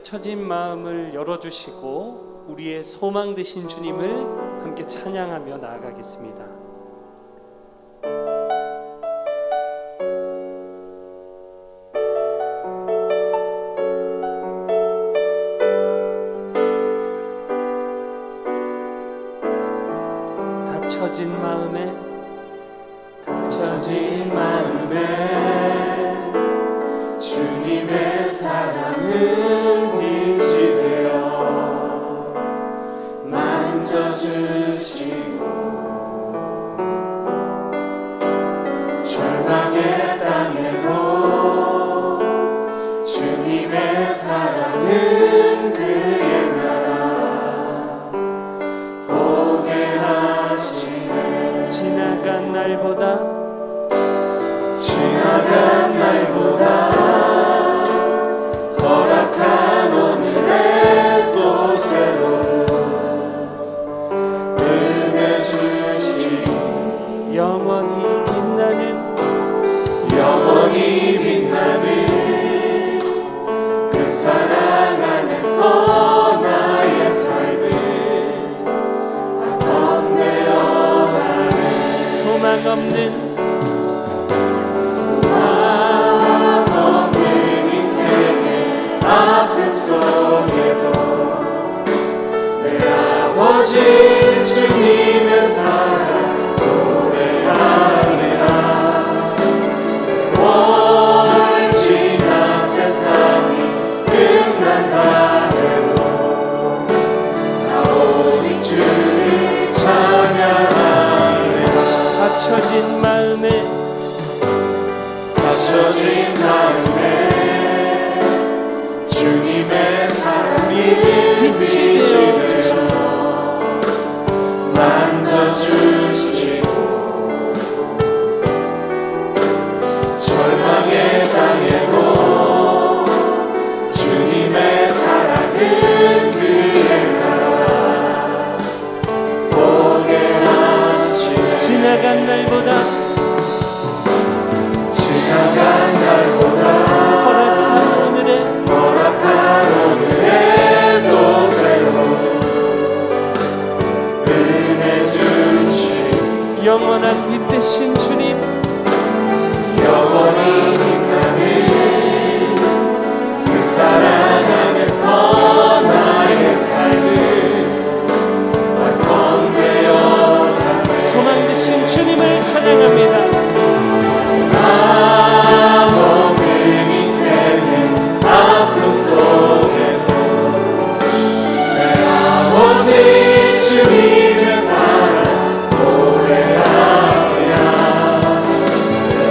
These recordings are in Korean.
닫혀진 마음을 열어주시고 우리의 소망 되신 주님을 함께 찬양하며 나아가겠습니다. 닫혀진 마음에 주님의 사랑은 빛이 되어 만져주시고 절망의 땅에도 주님의 사랑은 그의 나라 보게 하시네. 지나간 날보다 허락한 오늘에 또 새로운 은혜 주시니 영원히 빛나는 그 사랑 안에서 나의 삶은 완성되어 가네. 소망 없는 아픔 속에도 내 아버지 주님의 사랑 노래하리라. 세월 지나 세상이 끝난다 해도 나 오직 주를 찬양하리라. 닫혀진 마음에 주님의 사랑이 빛이 되어 만져주시고 절망의 땅에도 주님의 사랑은 그의 나라 보게 하시네. 지나간 날보다 허락한 오늘에도 새로운 은혜 주시 영원한 빛 되신 주님 영원히 빛나는 그 사랑 안에서 나의 삶은 완성되어 가네. 소망 되신 주님을 찬양합니다. 아픔 속에도 내 아버지 주님의 사랑 노래하리라.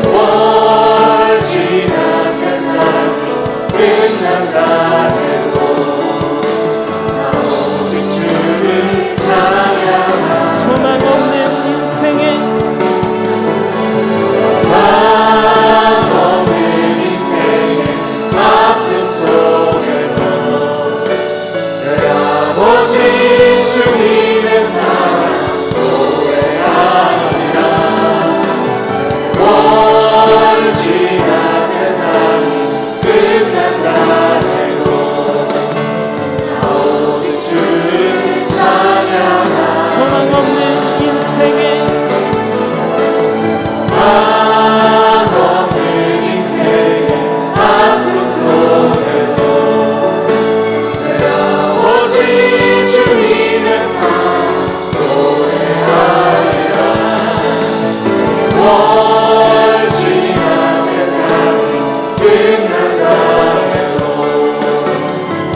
세월 지나 세상이 끝난다 해도 나 오직 주를 찬양하리. 소망 없는 인생에 주님의 사랑 노래하리라. 세월 지나 세상이 끝난다 해도 나 오직 주를 찬양하리. 소망 없는 인생에 아픔 속에도 내 아버지 주님의 사랑 노래하리라. 세월 지나 세상이 끝난다 해도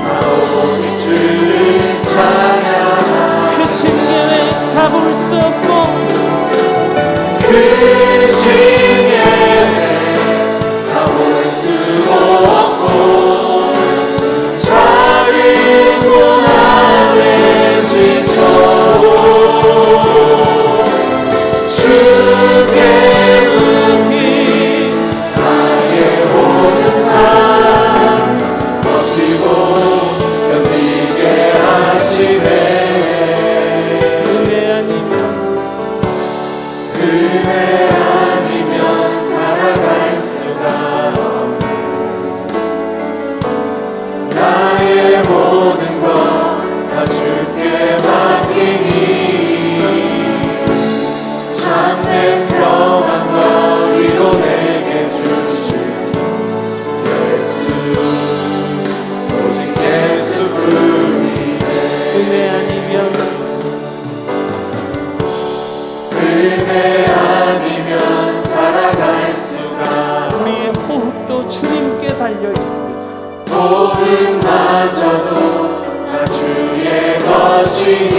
나 오직 주를 찬양하리. 그 심령에 다 볼 수 없고 그 심령에 다 볼 수 없고 작은 곳 안에 지쳐 주께 묻기 나의 모든 삶 버티고 견디게 하시네. 은혜 아니면 달려 있습니다. 복음마저도 다 주의 것이니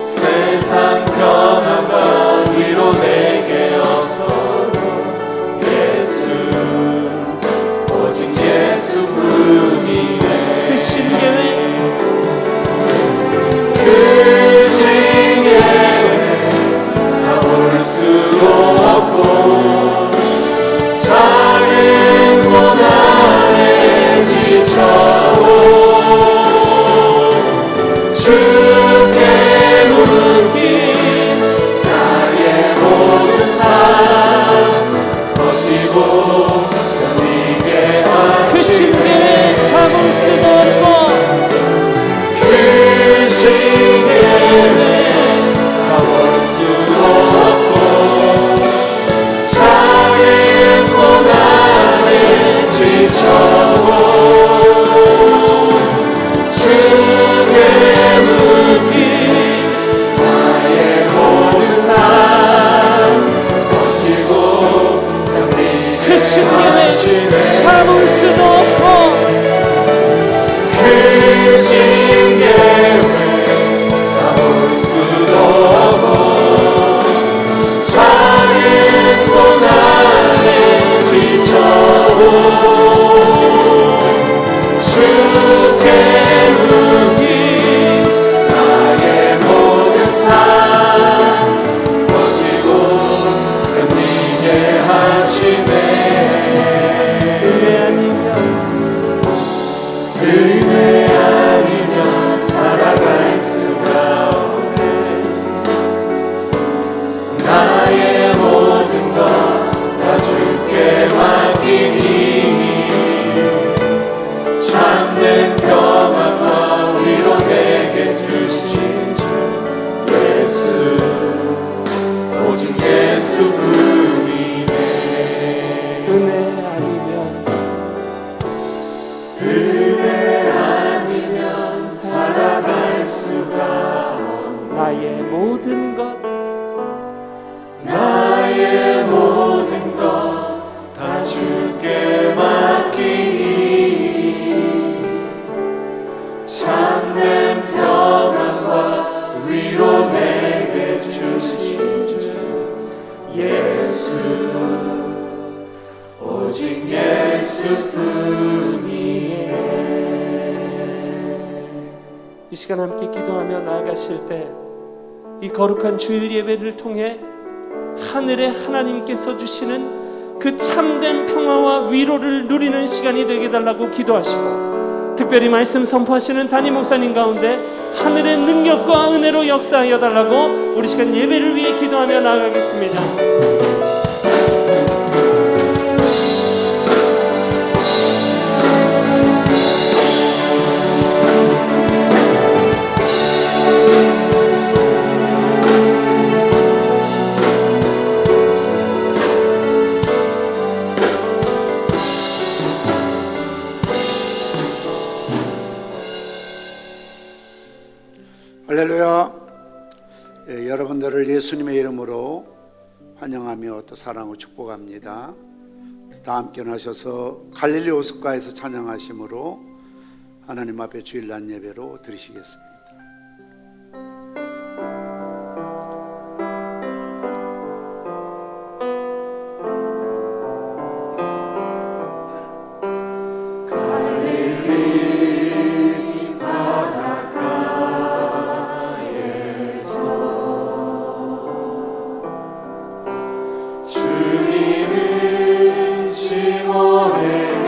세상 평안과 위로 내게 없어도 예수 오직 예수뿐이네. 그 신계회 그 징계에 다 볼 수도 없고 작은 고난에 지쳐온 주께 묶인 나의 모든 삶 버티고 견디게 그 하시네. 신계회 가볼 수도 없고 그 징계에 다 볼 수도 없고 작은 고난에 지쳐온 주께 묶인 나의 모든 삶 버티고 견디게 그 신계회 하시네. 가볼 수도 없고 그 징계에 다 볼 수도 없고 작은 고난에 지쳐온 주께 묶인 나의 모든 삶 버티고 견디게 하시네. 은혜 아니면 은혜 아니면 살아갈 수가 없네. 나의 모든 것 다 주께 맡기니 참된 평안과 위로 내게 주신 주 예수 오직 예수뿐이네. 은혜 아니면 살아갈 수가 나의 모든 것 나의 모든 것 다 주께 맡기니 참된 평안과 위로 내게 주신 주 예수 오직 예수뿐이네. 이 시간 함께 기도하며 나아가실 때 이 거룩한 주일 예배를 통해 하늘의 하나님께서 주시는 그 참된 평화와 위로를 누리는 시간이 되게 달라고 기도하시고, 특별히 말씀 선포하시는 담임 목사님 가운데 하늘의 능력과 은혜로 역사하여 달라고 우리 시간 예배를 위해 기도하며 나아가겠습니다. 할렐루야. 여러분들을 예수님의 이름으로 환영하며 또 사랑하고 축복합니다. 다 함께 나셔서 갈릴리 호숫가에서 찬양하심으로 하나님 앞에 주일날 예배로 드리시겠습니다. 주님은 시몬에게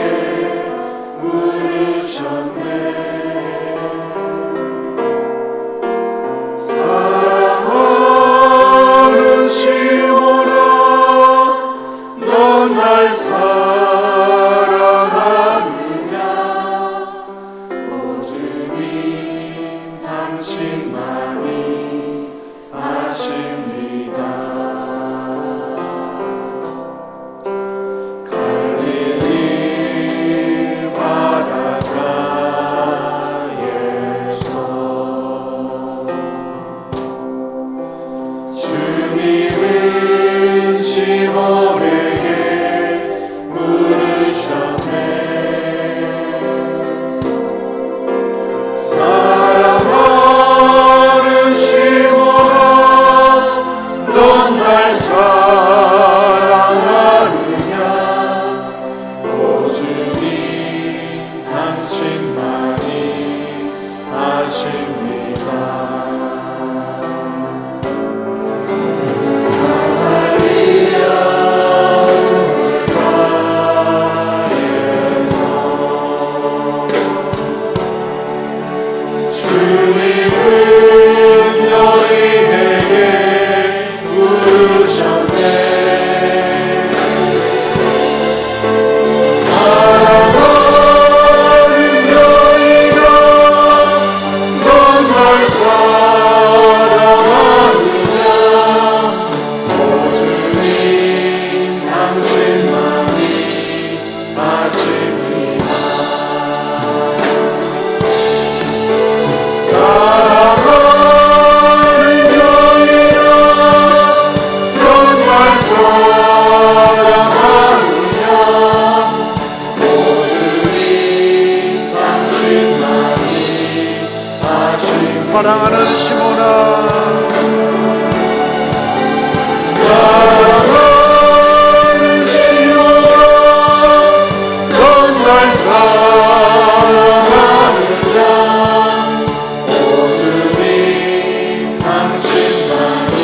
물으셨네. 사랑하는 시몬아, 넌 날 사랑하느냐? 오직 당신만이 아십니다. 갈릴리 바닷가에서 사랑하는 시몬아, 사랑하는 시몬아, 넌 날 사랑하느냐. 오주님 당신만이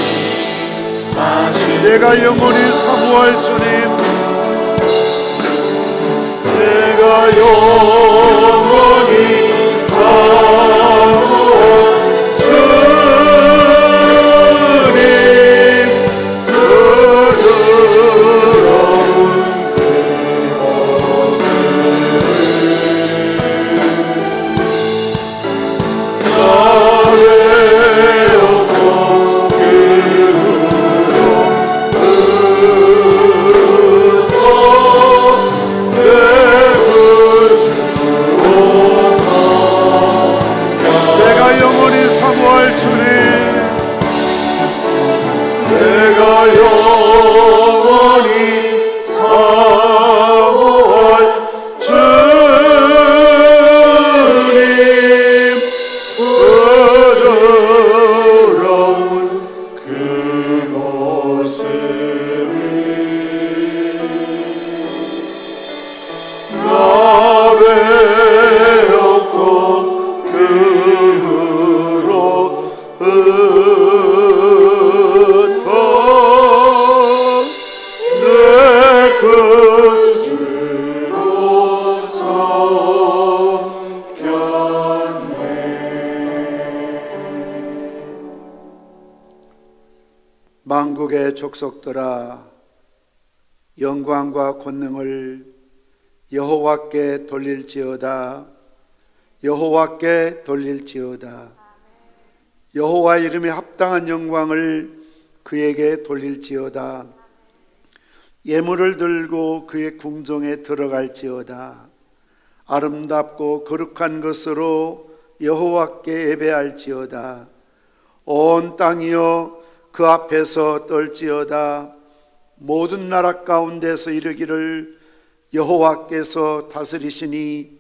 내가 영원히 사모할 주님, 내가 영원히 사모할 주님, 부드러운 그 모습을 나 외롭고 그 후로 내 구주로서 내가 영원히 사모할 주님, 내가 영원히 사모할 주님, 부드러운 그 모습을 나 외롭고 그 후로부터 내 구주로서 변해. 만국의 족속들아, 영광과 권능을 여호와께 돌릴지어다. 여호와께 돌릴지어다. 여호와 이름에 합당한 영광을 그에게 돌릴지어다. 예물을 들고 그의 궁정에 들어갈지어다. 아름답고 거룩한 것으로 여호와께 예배할지어다. 온 땅이여 그 앞에서 떨지어다. 모든 나라 가운데서 이르기를 여호와께서 다스리시니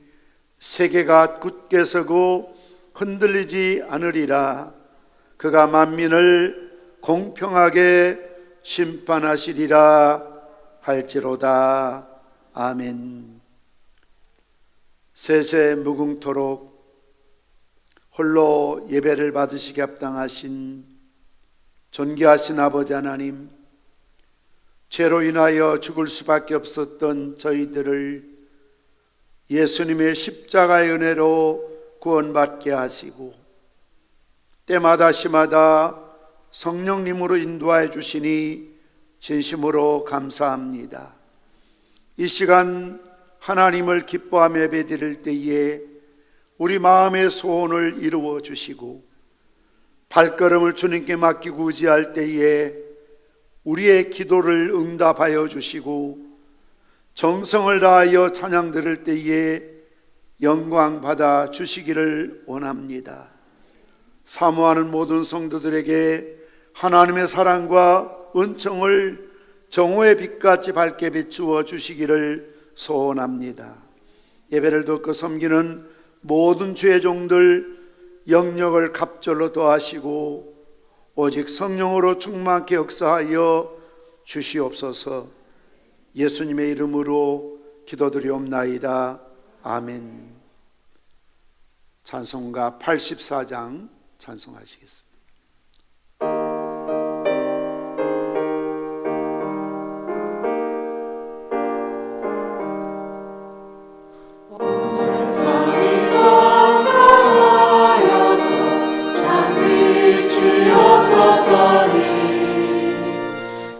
세계가 굳게 서고 흔들리지 않으리라. 그가 만민을 공평하게 심판하시리라 할지로다. 아멘. 세세 무궁토록 홀로 예배를 받으시기 합당하신 존귀하신 아버지 하나님, 죄로 인하여 죽을 수밖에 없었던 저희들을 예수님의 십자가의 은혜로 구원받게 하시고 때마다 시마다 성령님으로 인도하여 주시니 진심으로 감사합니다. 이 시간 하나님을 기뻐하며 예배드릴 때에 우리 마음의 소원을 이루어 주시고 발걸음을 주님께 맡기고 의지할 때에 우리의 기도를 응답하여 주시고 정성을 다하여 찬양 들을 때에 영광 받아 주시기를 원합니다. 사모하는 모든 성도들에게 하나님의 사랑과 은총을 정오의 빛같이 밝게 비추어 주시기를 소원합니다. 예배를 듣고 섬기는 모든 죄의 종들 영역을 갑절로 더하시고 오직 성령으로 충만케 역사하여 주시옵소서. 예수님의 이름으로 기도드리옵나이다. 아멘. 찬송가 84장 찬송하시겠습니다. 세상이 깜깜하여서 잠빛이 없었더니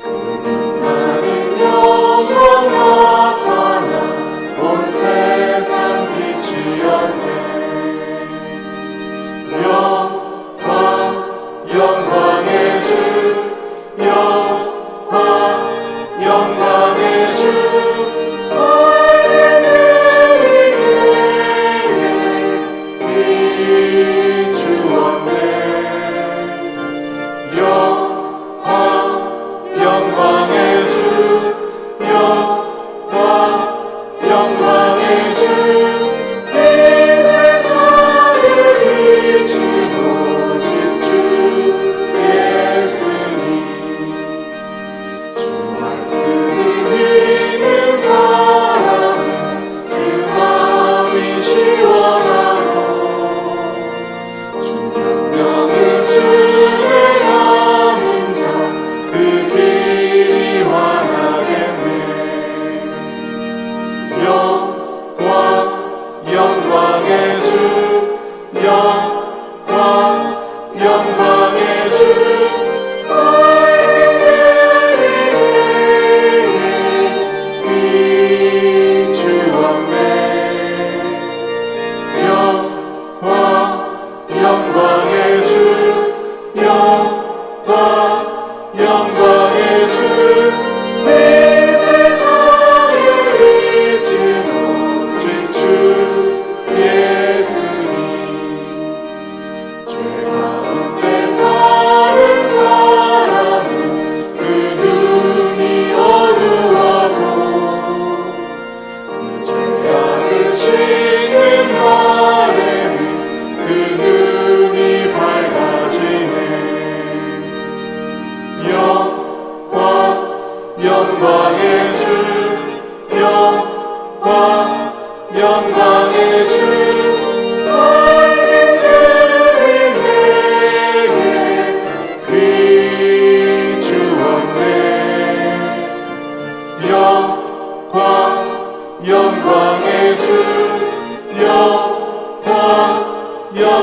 그는 나는 영원 나타나 온 세상 빛이었네. 영광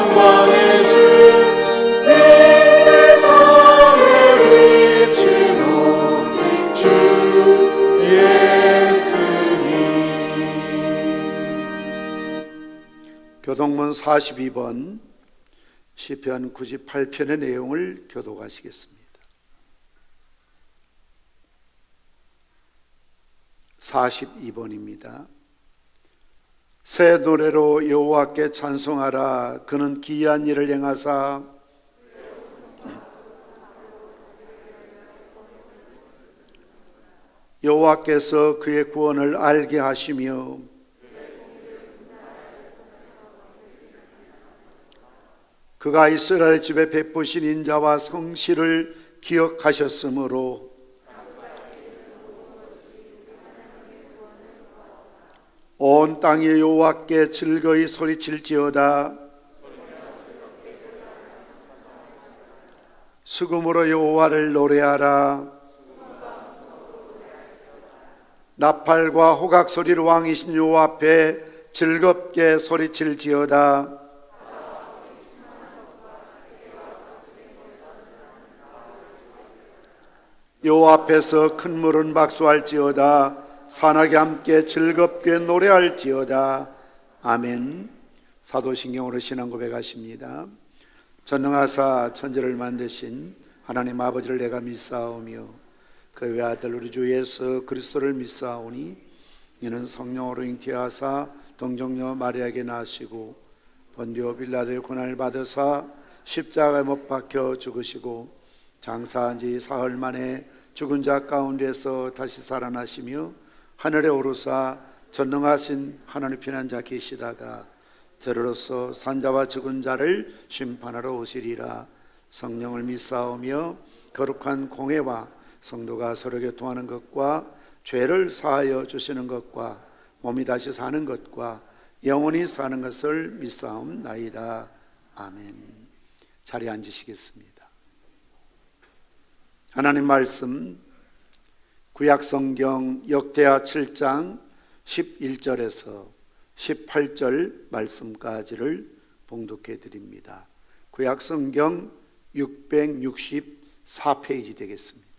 영광의 주 이 세상의 빛은 오직 주 예수님. 교동문 42번 시편 98편의 내용을 교독하시겠습니다. 42번입니다. 새 노래로 여호와께 찬송하라. 그는 기이한 일을 행하사 여호와께서 그의 구원을 알게 하시며 그가 이스라엘 집에 베푸신 인자와 성실을 기억하셨으므로 온 땅이 여호와께 즐거이 소리칠지어다. 수금으로 여호와를 노래하라. 나팔과 호각 소리로 왕이신 여호와 앞에 즐겁게 소리칠지어다. 여호와 앞에서 큰 물은 박수할지어다. 산악이 함께 즐겁게 노래할지어다. 아멘. 사도신경으로 신앙 고백하십니다. 전능하사 천지를 만드신 하나님 아버지를 내가 믿사오며 그 외아들 우리 주 예수 그리스도를 믿사오니 이는 성령으로 잉태하사 동정녀 마리아에게 나시고 본디오 빌라도의 고난을 받으사 십자가에 못 박혀 죽으시고 장사한 지 사흘 만에 죽은 자 가운데서 다시 살아나시며 하늘에 오르사 전능하신 하나님 피난자 계시다가 저로서 산자와 죽은 자를 심판하러 오시리라. 성령을 믿사오며 거룩한 공회와 성도가 서로 교통하는 것과 죄를 사하여 주시는 것과 몸이 다시 사는 것과 영원히 사는 것을 믿사옵나이다. 아멘. 자리에 앉으시겠습니다. 하나님 말씀 구약성경 역대하 7장 11절에서 18절 말씀까지를 봉독해 드립니다. 구약성경 664페이지 되겠습니다.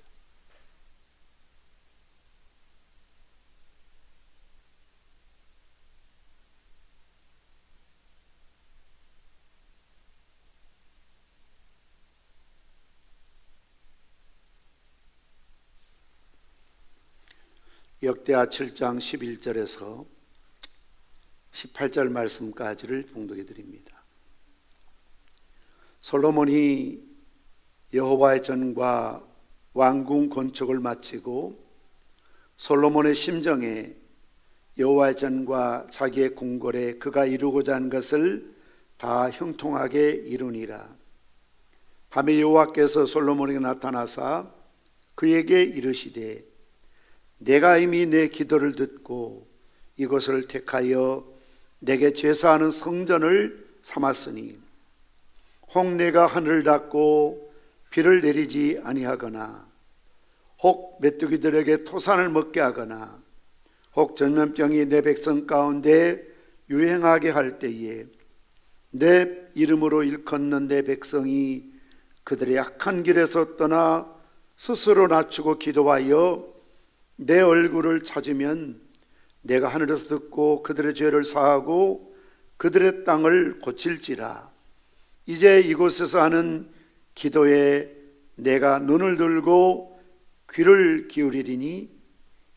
역대하 7장 11절에서 18절 말씀까지를 봉독해 드립니다. 솔로몬이 여호와의 전과 왕궁 건축을 마치고 솔로몬의 심정에 여호와의 전과 자기의 궁궐에 그가 이루고자 한 것을 다 형통하게 이루니라. 밤에 여호와께서 솔로몬에게 나타나사 그에게 이르시되 내가 이미 내 기도를 듣고 이곳을 택하여 내게 제사하는 성전을 삼았으니 혹 내가 하늘을 닫고 비를 내리지 아니하거나 혹 메뚜기들에게 토산을 먹게 하거나 혹 전염병이 내 백성 가운데 유행하게 할 때에 내 이름으로 일컫는 내 백성이 그들의 악한 길에서 떠나 스스로 낮추고 기도하여 내 얼굴을 찾으면 내가 하늘에서 듣고 그들의 죄를 사하고 그들의 땅을 고칠지라. 이제 이곳에서 하는 기도에 내가 눈을 들고 귀를 기울이리니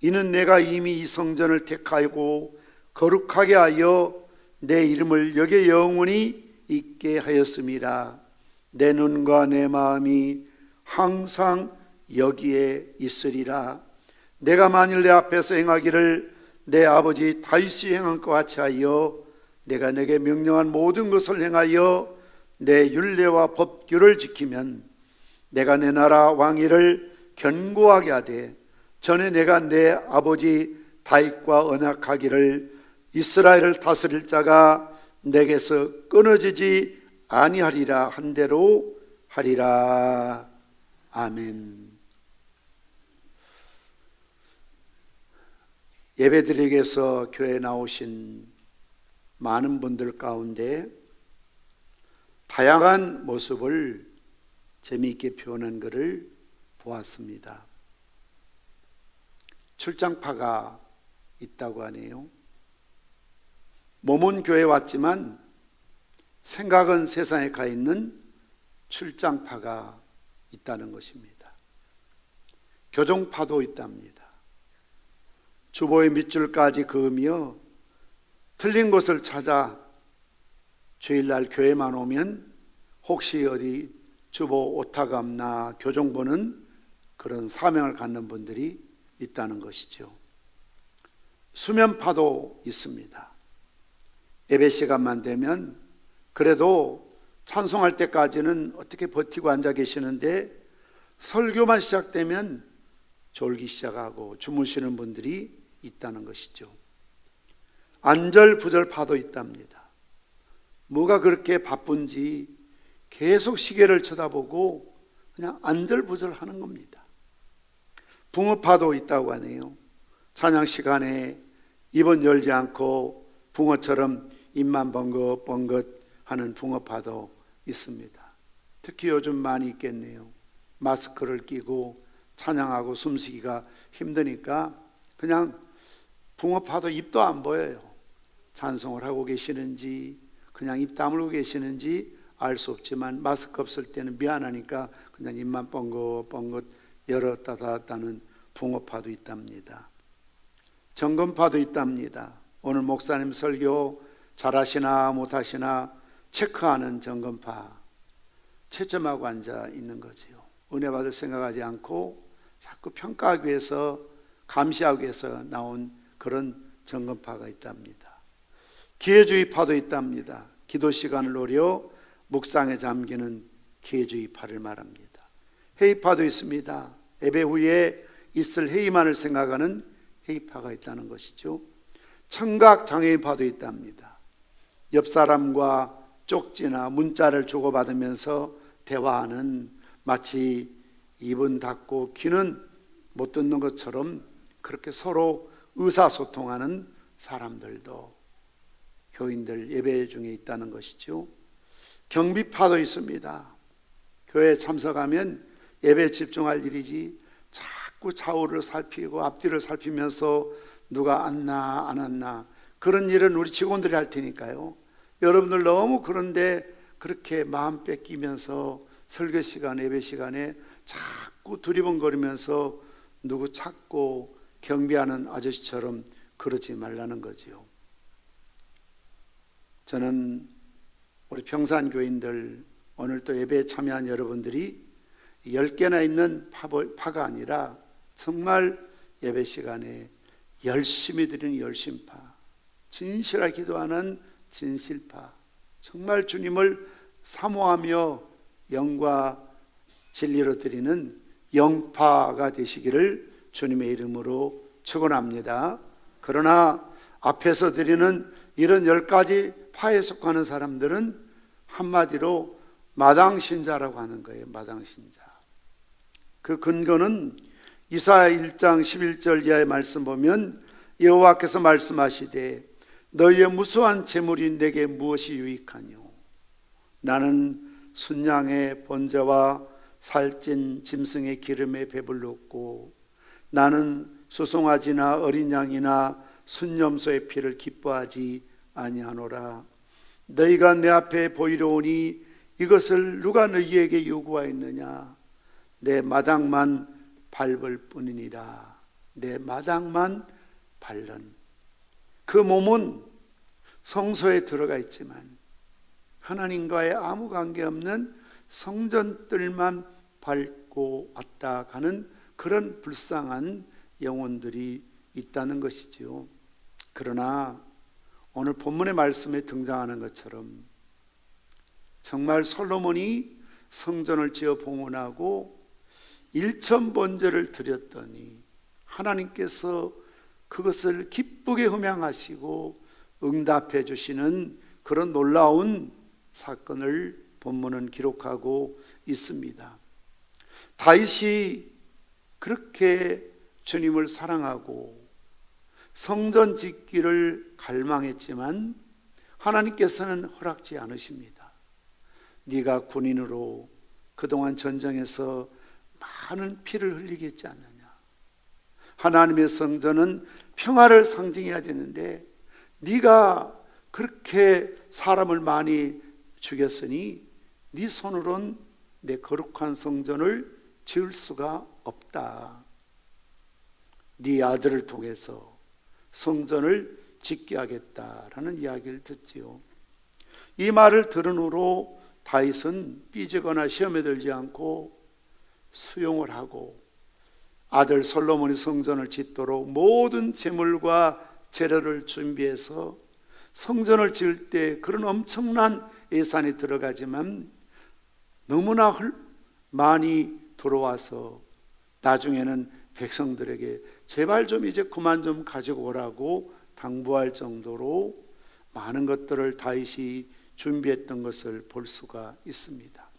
이는 내가 이미 이 성전을 택하고 거룩하게 하여 내 이름을 여기에 영원히 있게 하였음이라. 내 눈과 내 마음이 항상 여기에 있으리라. 내가 만일 내 앞에서 행하기를 내 아버지 다윗이 행한 것 같이 하여 내가 내게 명령한 모든 것을 행하여 내 율례와 법규를 지키면 내가 내 나라 왕위를 견고하게 하되 전에 내가 내 아버지 다윗과 언약하기를 이스라엘을 다스릴 자가 내게서 끊어지지 아니하리라 한 대로 하리라. 아멘. 예배드리기에서 교회에 나오신 많은 분들 가운데 다양한 모습을 재미있게 표현한 것을 보았습니다. 출장파가 있다고 하네요. 몸은 교회에 왔지만 생각은 세상에 가 있는 출장파가 있다는 것입니다. 교종파도 있답니다. 주보의 밑줄까지 그으며 틀린 곳을 찾아 주일날 교회만 오면 혹시 어디 주보 오타가 없나 교종보는 그런 사명을 갖는 분들이 있다는 것이죠. 수면파도 있습니다. 예배 시간만 되면 그래도 찬송할 때까지는 어떻게 버티고 앉아 계시는데 설교만 시작되면 졸기 시작하고 주무시는 분들이 있다는 것이죠. 안절부절파도 있답니다. 뭐가 그렇게 바쁜지 계속 시계를 쳐다보고 그냥 안절부절하는 겁니다. 붕어파도 있다고 하네요. 찬양 시간에 입은 열지 않고 붕어처럼 입만 벙긋벙긋 하는 붕어파도 있습니다. 특히 요즘 많이 있겠네요. 마스크를 끼고 찬양하고 숨쉬기가 힘드니까 그냥 붕어파도 입도 안 보여요. 찬송을 하고 계시는지 그냥 입 다물고 계시는지 알 수 없지만 마스크 없을 때는 미안하니까 그냥 입만 뻥긋뻥긋 열었다 닫았다는 붕어파도 있답니다. 점검파도 있답니다. 오늘 목사님 설교 잘하시나 못하시나 체크하는 점검파, 채점하고 앉아 있는 거지요. 은혜 받을 생각하지 않고 자꾸 평가하기 위해서, 감시하기 위해서 나온 그런 점검파가 있답니다. 기회주의파도 있답니다. 기도 시간을 노려 묵상에 잠기는 기회주의파를 말합니다. 회의파도 있습니다. 예배 후에 있을 회의만을 생각하는 회의파가 있다는 것이죠. 청각장애인파도 있답니다. 옆 사람과 쪽지나 문자를 주고받으면서 대화하는, 마치 입은 닫고 귀는 못 듣는 것처럼 그렇게 서로 의사소통하는 사람들도 교인들 예배 중에 있다는 것이죠. 경비파도 있습니다. 교회에 참석하면 예배에 집중할 일이지 자꾸 좌우를 살피고 앞뒤를 살피면서 누가 왔나 안 왔나, 그런 일은 우리 직원들이 할 테니까요. 여러분들 너무 그런데 그렇게 마음 뺏기면서 설교 시간, 예배 시간에 자꾸 두리번거리면서 누구 찾고 경비하는 아저씨처럼 그러지 말라는 거지요. 저는 우리 평산교인들, 오늘 또 예배에 참여한 여러분들이 10개나 있는 파가 아니라 정말 예배 시간에 열심히 드리는 열심파, 진실하게 기도하는 진실파, 정말 주님을 사모하며 영과 진리로 드리는 영파가 되시기를 주님의 이름으로 축원합니다. 그러나 앞에서 드리는 이런 10가지 파에 속하는 사람들은 한마디로 마당신자라고 하는 거예요. 마당신자. 그 근거는 이사야 1장 11절 이하의 말씀 보면 여호와께서 말씀하시되 너희의 무수한 재물이 내게 무엇이 유익하뇨? 나는 순양의 번제와 살찐 짐승의 기름에 배불렀고 나는 소송아지나 어린 양이나 순염소의 피를 기뻐하지 아니하노라. 너희가 내 앞에 보이려 오니 이것을 누가 너희에게 요구하였느냐? 내 마당만 밟을 뿐이니라. 내 마당만 밟는, 그 몸은 성소에 들어가 있지만 하나님과의 아무 관계없는 성전들만 밟고 왔다 가는 그런 불쌍한 영혼들이 있다는 것이지요. 그러나 오늘 본문의 말씀에 등장하는 것처럼 정말 솔로몬이 성전을 지어 봉헌하고 1,000번제를 드렸더니 하나님께서 그것을 기쁘게 흠양하시고 응답해 주시는 그런 놀라운 사건을 본문은 기록하고 있습니다. 다윗이 그렇게 주님을 사랑하고 성전 짓기를 갈망했지만 하나님께서는 허락지 않으십니다. 네가 군인으로 그동안 전쟁에서 많은 피를 흘리겠지 않느냐. 하나님의 성전은 평화를 상징해야 되는데 네가 그렇게 사람을 많이 죽였으니 네 손으로는 내 거룩한 성전을 지을 수가 없다. 네 아들을 통해서 성전을 짓게 하겠다라는 이야기를 듣지요. 이 말을 들은 후로 다윗은 삐지거나 시험에 들지 않고 수용을 하고 아들 솔로몬이 성전을 짓도록 모든 재물과 재료를 준비해서 성전을 지을 때 그런 엄청난 예산이 들어가지만 너무나 많이 들어와서 나중에는 백성들에게 제발 좀 이제 그만 좀 가지고 오라고 당부할 정도로 많은 것들을 다윗이 준비했던 것을 볼 수가 있습니다.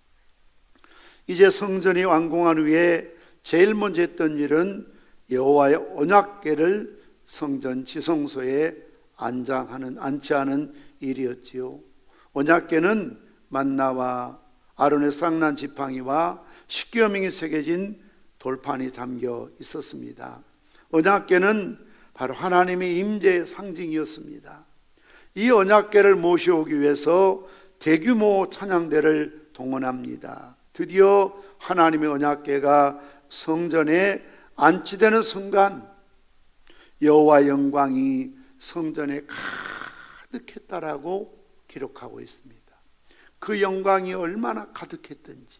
이제 성전이 완공한 후에 제일 먼저 했던 일은 여호와의 언약궤를 성전 지성소에 안치하는 일이었지요. 언약궤는 만나와 아론의 쌍난 지팡이와 십계명이 새겨진 돌판이 담겨 있었습니다. 언약궤는 바로 하나님의 임재의 상징이었습니다. 이 언약궤를 모셔오기 위해서 대규모 찬양대를 동원합니다. 드디어 하나님의 언약궤가 성전에 안치되는 순간 여호와의 영광이 성전에 가득했다라고 기록하고 있습니다. 그 영광이 얼마나 가득했던지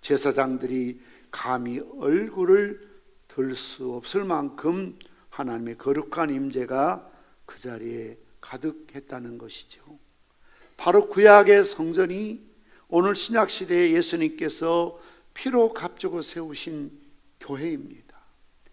제사장들이 감히 얼굴을 들 수 없을 만큼 하나님의 거룩한 임재가 그 자리에 가득했다는 것이죠. 바로 구약의 성전이 오늘 신약시대에 예수님께서 피로 값주고 세우신 교회입니다.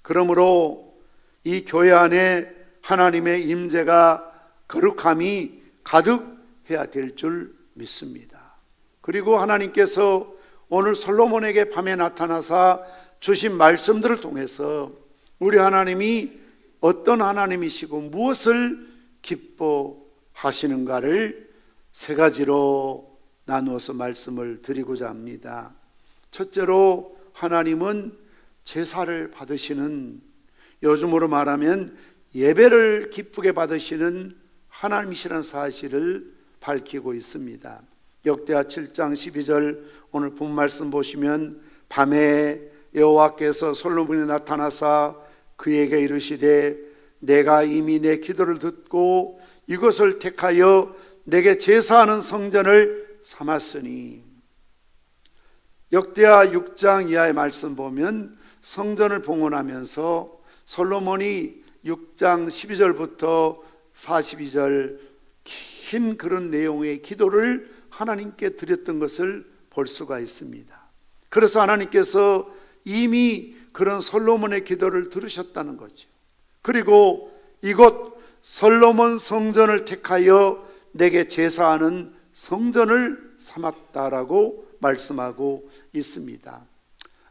그러므로 이 교회 안에 하나님의 임재가 거룩함이 가득해야 될 줄 믿습니다. 그리고 하나님께서 오늘 솔로몬에게 밤에 나타나사 주신 말씀들을 통해서 우리 하나님이 어떤 하나님이시고 무엇을 기뻐하시는가를 세 가지로 나누어서 말씀을 드리고자 합니다. 첫째로 하나님은 제사를 받으시는, 요즘으로 말하면 예배를 기쁘게 받으시는 하나님이시라는 사실을 밝히고 있습니다. 역대하 7장 12절 오늘 본 말씀 보시면 밤에 여호와께서 솔로몬에 나타나사 그에게 이르시되 내가 이미 내 기도를 듣고 이것을 택하여 내게 제사하는 성전을 삼았으니. 역대하 6장 이하의 말씀 보면 성전을 봉헌하면서 솔로몬이 6장 12절부터 42절 긴 그런 내용의 기도를 하나님께 드렸던 것을 볼 수가 있습니다. 그래서 하나님께서 이미 그런 솔로몬의 기도를 들으셨다는 거죠. 그리고 이곳 솔로몬 성전을 택하여 내게 제사하는 성전을 삼았다라고 말씀하고 있습니다.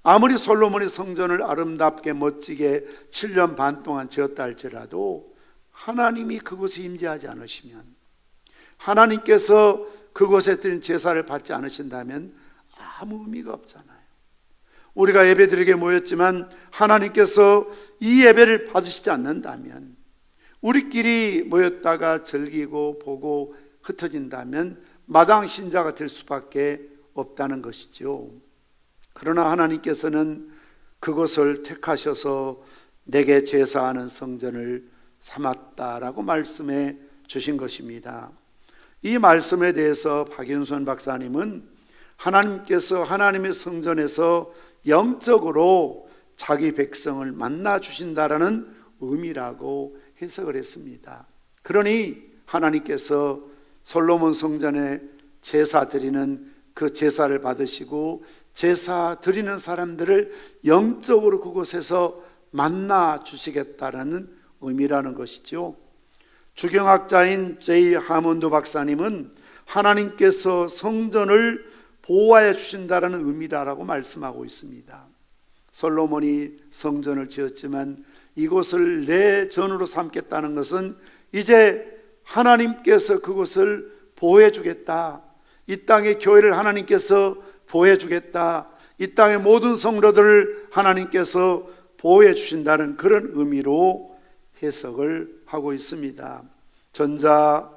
아무리 솔로몬이 성전을 아름답게 멋지게 7년 반 동안 지었다 할지라도 하나님이 그곳에 임재하지 않으시면, 하나님께서 그곳에 드린 제사를 받지 않으신다면 아무 의미가 없잖아요. 우리가 예배드리게 모였지만 하나님께서 이 예배를 받으시지 않는다면, 우리끼리 모였다가 즐기고 보고 흩어진다면 마당 신자가 될 수밖에 없다는 것이죠. 그러나 하나님께서는 그것을 택하셔서 내게 제사하는 성전을 삼았다라고 말씀해 주신 것입니다. 이 말씀에 대해서 박윤선 박사님은 하나님께서 하나님의 성전에서 영적으로 자기 백성을 만나 주신다라는 의미라고 해석을 했습니다. 그러니 하나님께서 솔로몬 성전에 제사 드리는 그 제사를 받으시고 제사 드리는 사람들을 영적으로 그곳에서 만나 주시겠다라는 의미라는 것이죠. 주경학자인 J. 하몬드 박사님은 하나님께서 성전을 보호하여 주신다라는 의미다라고 말씀하고 있습니다. 솔로몬이 성전을 지었지만 이곳을 내 전으로 삼겠다는 것은 이제 하나님께서 그곳을 보호해 주겠다, 이 땅의 교회를 하나님께서 보호해 주겠다, 이 땅의 모든 성도들을 하나님께서 보호해 주신다는 그런 의미로 해석을 하고 있습니다. 전자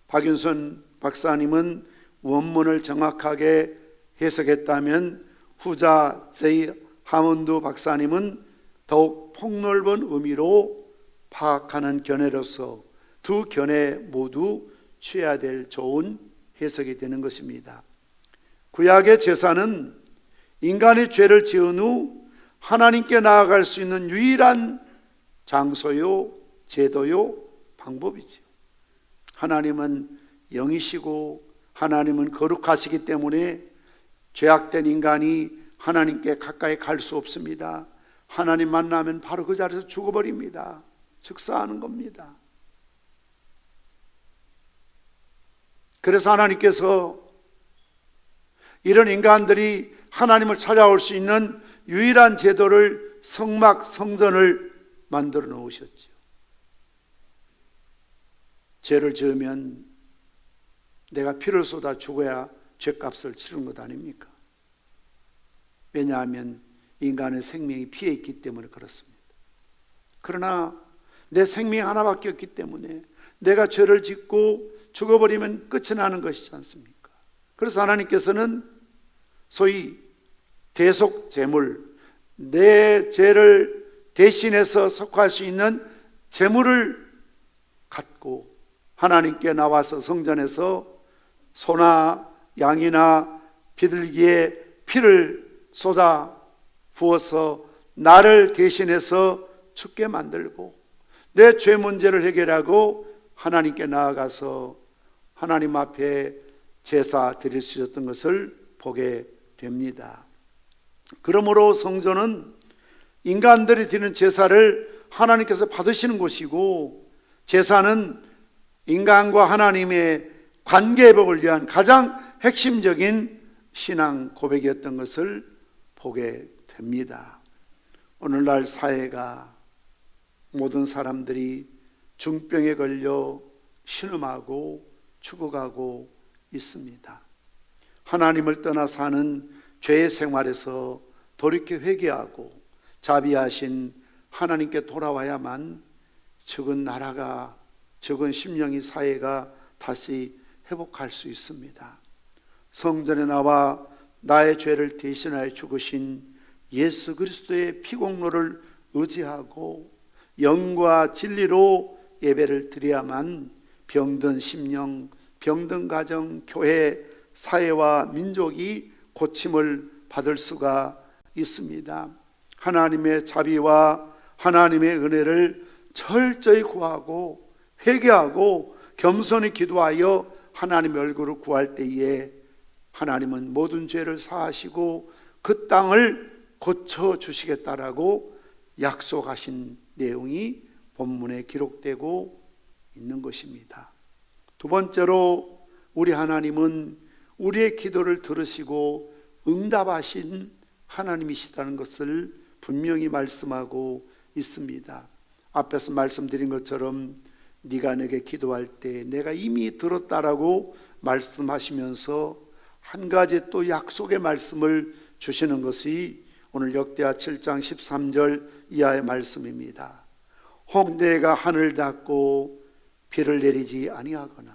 박윤선 박사님은 원문을 정확하게 해석했다면 후자 제이 하몬드 박사님은 더욱 폭넓은 의미로 파악하는 견해로서 두 견해 모두 취해야 될 좋은 해석이 되는 것입니다. 구약의 제사는 인간이 죄를 지은 후 하나님께 나아갈 수 있는 유일한 장소요, 제도요, 방법이죠. 하나님은 영이시고 하나님은 거룩하시기 때문에 죄악된 인간이 하나님께 가까이 갈 수 없습니다. 하나님 만나면 바로 그 자리에서 죽어버립니다. 즉사하는 겁니다. 그래서 하나님께서 이런 인간들이 하나님을 찾아올 수 있는 유일한 제도를 성막, 성전을 만들어 놓으셨죠. 죄를 지으면 내가 피를 쏟아 죽어야 죄값을 치르는 것 아닙니까? 왜냐하면 인간의 생명이 피해 있기 때문에 그렇습니다. 그러나 내 생명이 하나밖에 없기 때문에 내가 죄를 짓고 죽어버리면 끝이 나는 것이지 않습니까? 그래서 하나님께서는 소위 대속 제물, 내 죄를 대신해서 속할 수 있는 제물을 갖고 하나님께 나와서 성전에서 소나 양이나 비둘기의 피를 쏟아 부어서 나를 대신해서 죽게 만들고 내 죄 문제를 해결하고 하나님께 나아가서 하나님 앞에 제사 드릴 수 있었던 것을 보게 됩니다. 그러므로 성전은 인간들이 드리는 제사를 하나님께서 받으시는 곳이고, 제사는 인간과 하나님의 관계 회복을 위한 가장 핵심적인 신앙 고백이었던 것을 보게 됩니다. 오늘날 사회가 모든 사람들이 중병에 걸려 신음하고 죽어가고 있습니다. 하나님을 떠나 사는 죄의 생활에서 돌이켜 회개하고 자비하신 하나님께 돌아와야만 죽은 나라가, 죽은 심령이, 사회가 다시 회복할 수 있습니다. 성전에 나와 나의 죄를 대신하여 죽으신 예수 그리스도의 피공로를 의지하고 영과 진리로 예배를 드려야만 병든 심령, 병든 가정, 교회, 사회와 민족이 고침을 받을 수가 있습니다. 하나님의 자비와 하나님의 은혜를 철저히 구하고 회개하고 겸손히 기도하여 하나님의 얼굴을 구할 때에 하나님은 모든 죄를 사하시고 그 땅을 고쳐주시겠다라고 약속하신 내용이 본문에 기록되고 있는 것입니다. 두 번째로 우리 하나님은 우리의 기도를 들으시고 응답하신 하나님이시다는 것을 분명히 말씀하고 있습니다. 앞에서 말씀드린 것처럼 네가 내게 기도할 때 내가 이미 들었다라고 말씀하시면서 한 가지 또 약속의 말씀을 주시는 것이 오늘 역대하 7장 13절 이하의 말씀입니다. 혹 내가 하늘 닫고 비를 내리지 아니하거나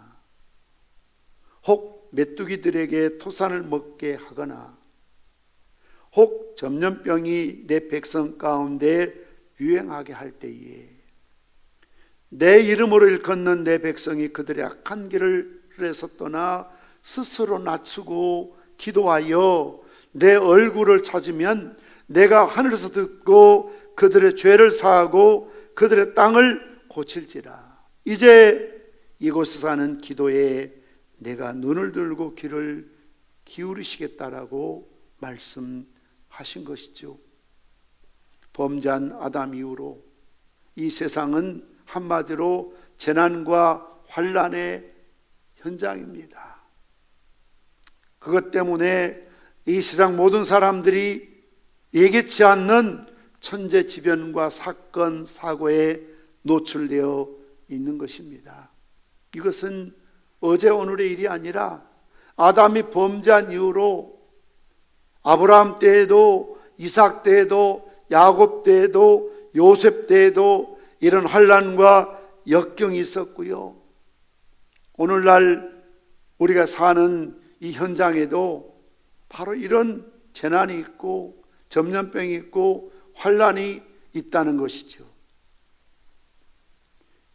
혹 메뚜기들에게 토산을 먹게 하거나 혹 전염병이 내 백성 가운데 유행하게 할 때에 내 이름으로 일컫는 내 백성이 그들의 악한 길에서 떠나 스스로 낮추고 기도하여 내 얼굴을 찾으면 내가 하늘에서 듣고 그들의 죄를 사하고 그들의 땅을 고칠지라. 이제 이곳에 사는 기도에 내가 눈을 들고 귀를 기울이시겠다라고 말씀하신 것이죠. 범죄한 아담 이후로 이 세상은 한마디로 재난과 환난의 현장입니다. 그것 때문에 이 세상 모든 사람들이 예기치 않는 천재지변과 사건, 사고에 노출되어 있는 것입니다. 이것은 어제 오늘의 일이 아니라 아담이 범죄한 이후로 아브라함 때에도 이삭 때에도 야곱 때에도 요셉 때에도 이런 환난과 역경이 있었고요. 오늘날 우리가 사는 이 현장에도 바로 이런 재난이 있고 전염병이 있고 환난이 있다는 것이죠.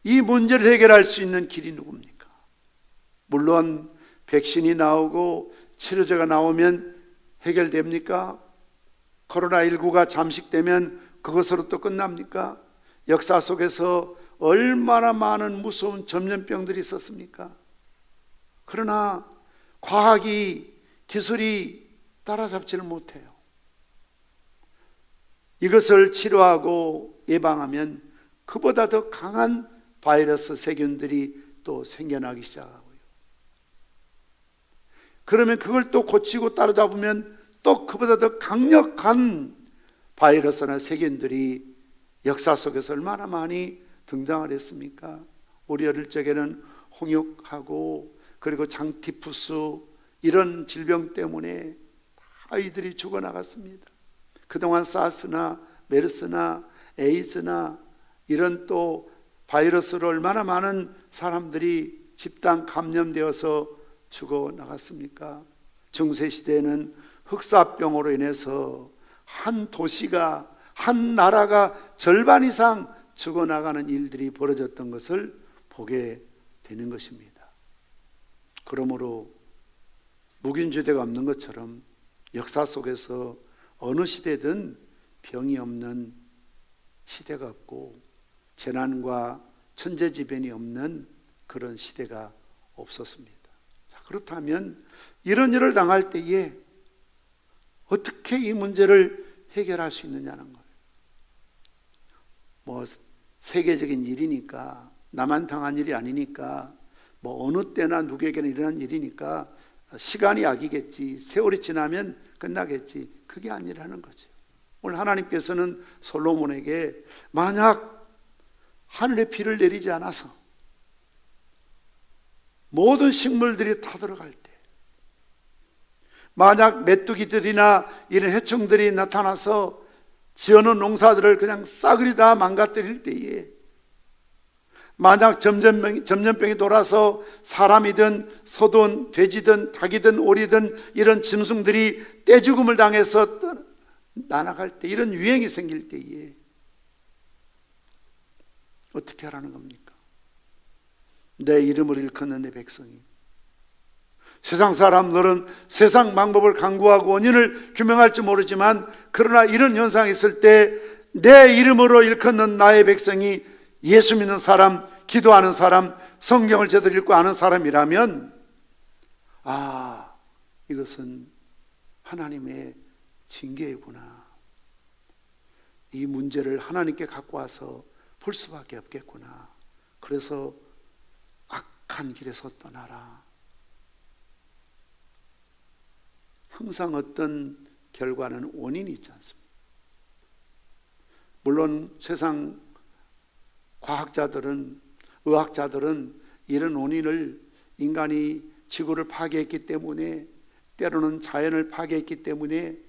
이 문제를 해결할 수 있는 길이 누굽니까? 물론 백신이 나오고 치료제가 나오면 해결됩니까? 코로나19가 잠식되면 그것으로 또 끝납니까? 역사 속에서 얼마나 많은 무서운 전염병들이 있었습니까? 그러나 과학이, 기술이 따라잡지를 못해요. 이것을 치료하고 예방하면 그보다 더 강한 바이러스 세균들이 또 생겨나기 시작하고요. 그러면 그걸 또 고치고 따라잡으면 또 그보다 더 강력한 바이러스나 세균들이 역사 속에서 얼마나 많이 등장을 했습니까? 우리 어릴 적에는 홍역하고 그리고 장티푸스 이런 질병 때문에 아이들이 죽어나갔습니다. 그동안 사스나 메르스나 에이즈나 이런 또 바이러스로 얼마나 많은 사람들이 집단 감염되어서 죽어나갔습니까? 중세시대에는 흑사병으로 인해서 한 도시가, 한 나라가 절반 이상 죽어나가는 일들이 벌어졌던 것을 보게 되는 것입니다. 그러므로 묵인지대가 없는 것처럼 역사 속에서 어느 시대든 병이 없는 시대가 없고 재난과 천재지변이 없는 그런 시대가 없었습니다. 자, 그렇다면 이런 일을 당할 때에 어떻게 이 문제를 해결할 수 있느냐는 거예요. 뭐 세계적인 일이니까, 나만 당한 일이 아니니까, 뭐 어느 때나 누구에게나 일어난 일이니까 시간이 약이겠지, 세월이 지나면 끝나겠지, 그게 아니라는 거죠. 오늘 하나님께서는 솔로몬에게 만약 하늘에 비를 내리지 않아서 모든 식물들이 타들어갈 때, 만약 메뚜기들이나 이런 해충들이 나타나서 지어놓은 농사들을 그냥 싸그리 다 망가뜨릴 때에, 만약 전염병이 돌아서 사람이든 소든 돼지든 닭이든 오리든 이런 짐승들이 떼죽음을 당해서 나아갈 때, 이런 유행이 생길 때에 어떻게 하라는 겁니까? 내 이름을 일컫는 내 백성이, 세상 사람들은 세상 방법을 강구하고 원인을 규명할지 모르지만, 그러나 이런 현상이 있을 때 내 이름으로 일컫는 나의 백성이 예수 믿는 사람, 기도하는 사람, 성경을 제대로 읽고 아는 사람이라면, 아, 이것은 하나님의 징계이구나, 이 문제를 하나님께 갖고 와서 풀 수밖에 없겠구나, 그래서 악한 길에서 떠나라. 항상 어떤 결과는 원인이 있지 않습니까? 물론 세상 과학자들은, 의학자들은 이런 원인을 인간이 지구를 파괴했기 때문에, 때로는 자연을 파괴했기 때문에,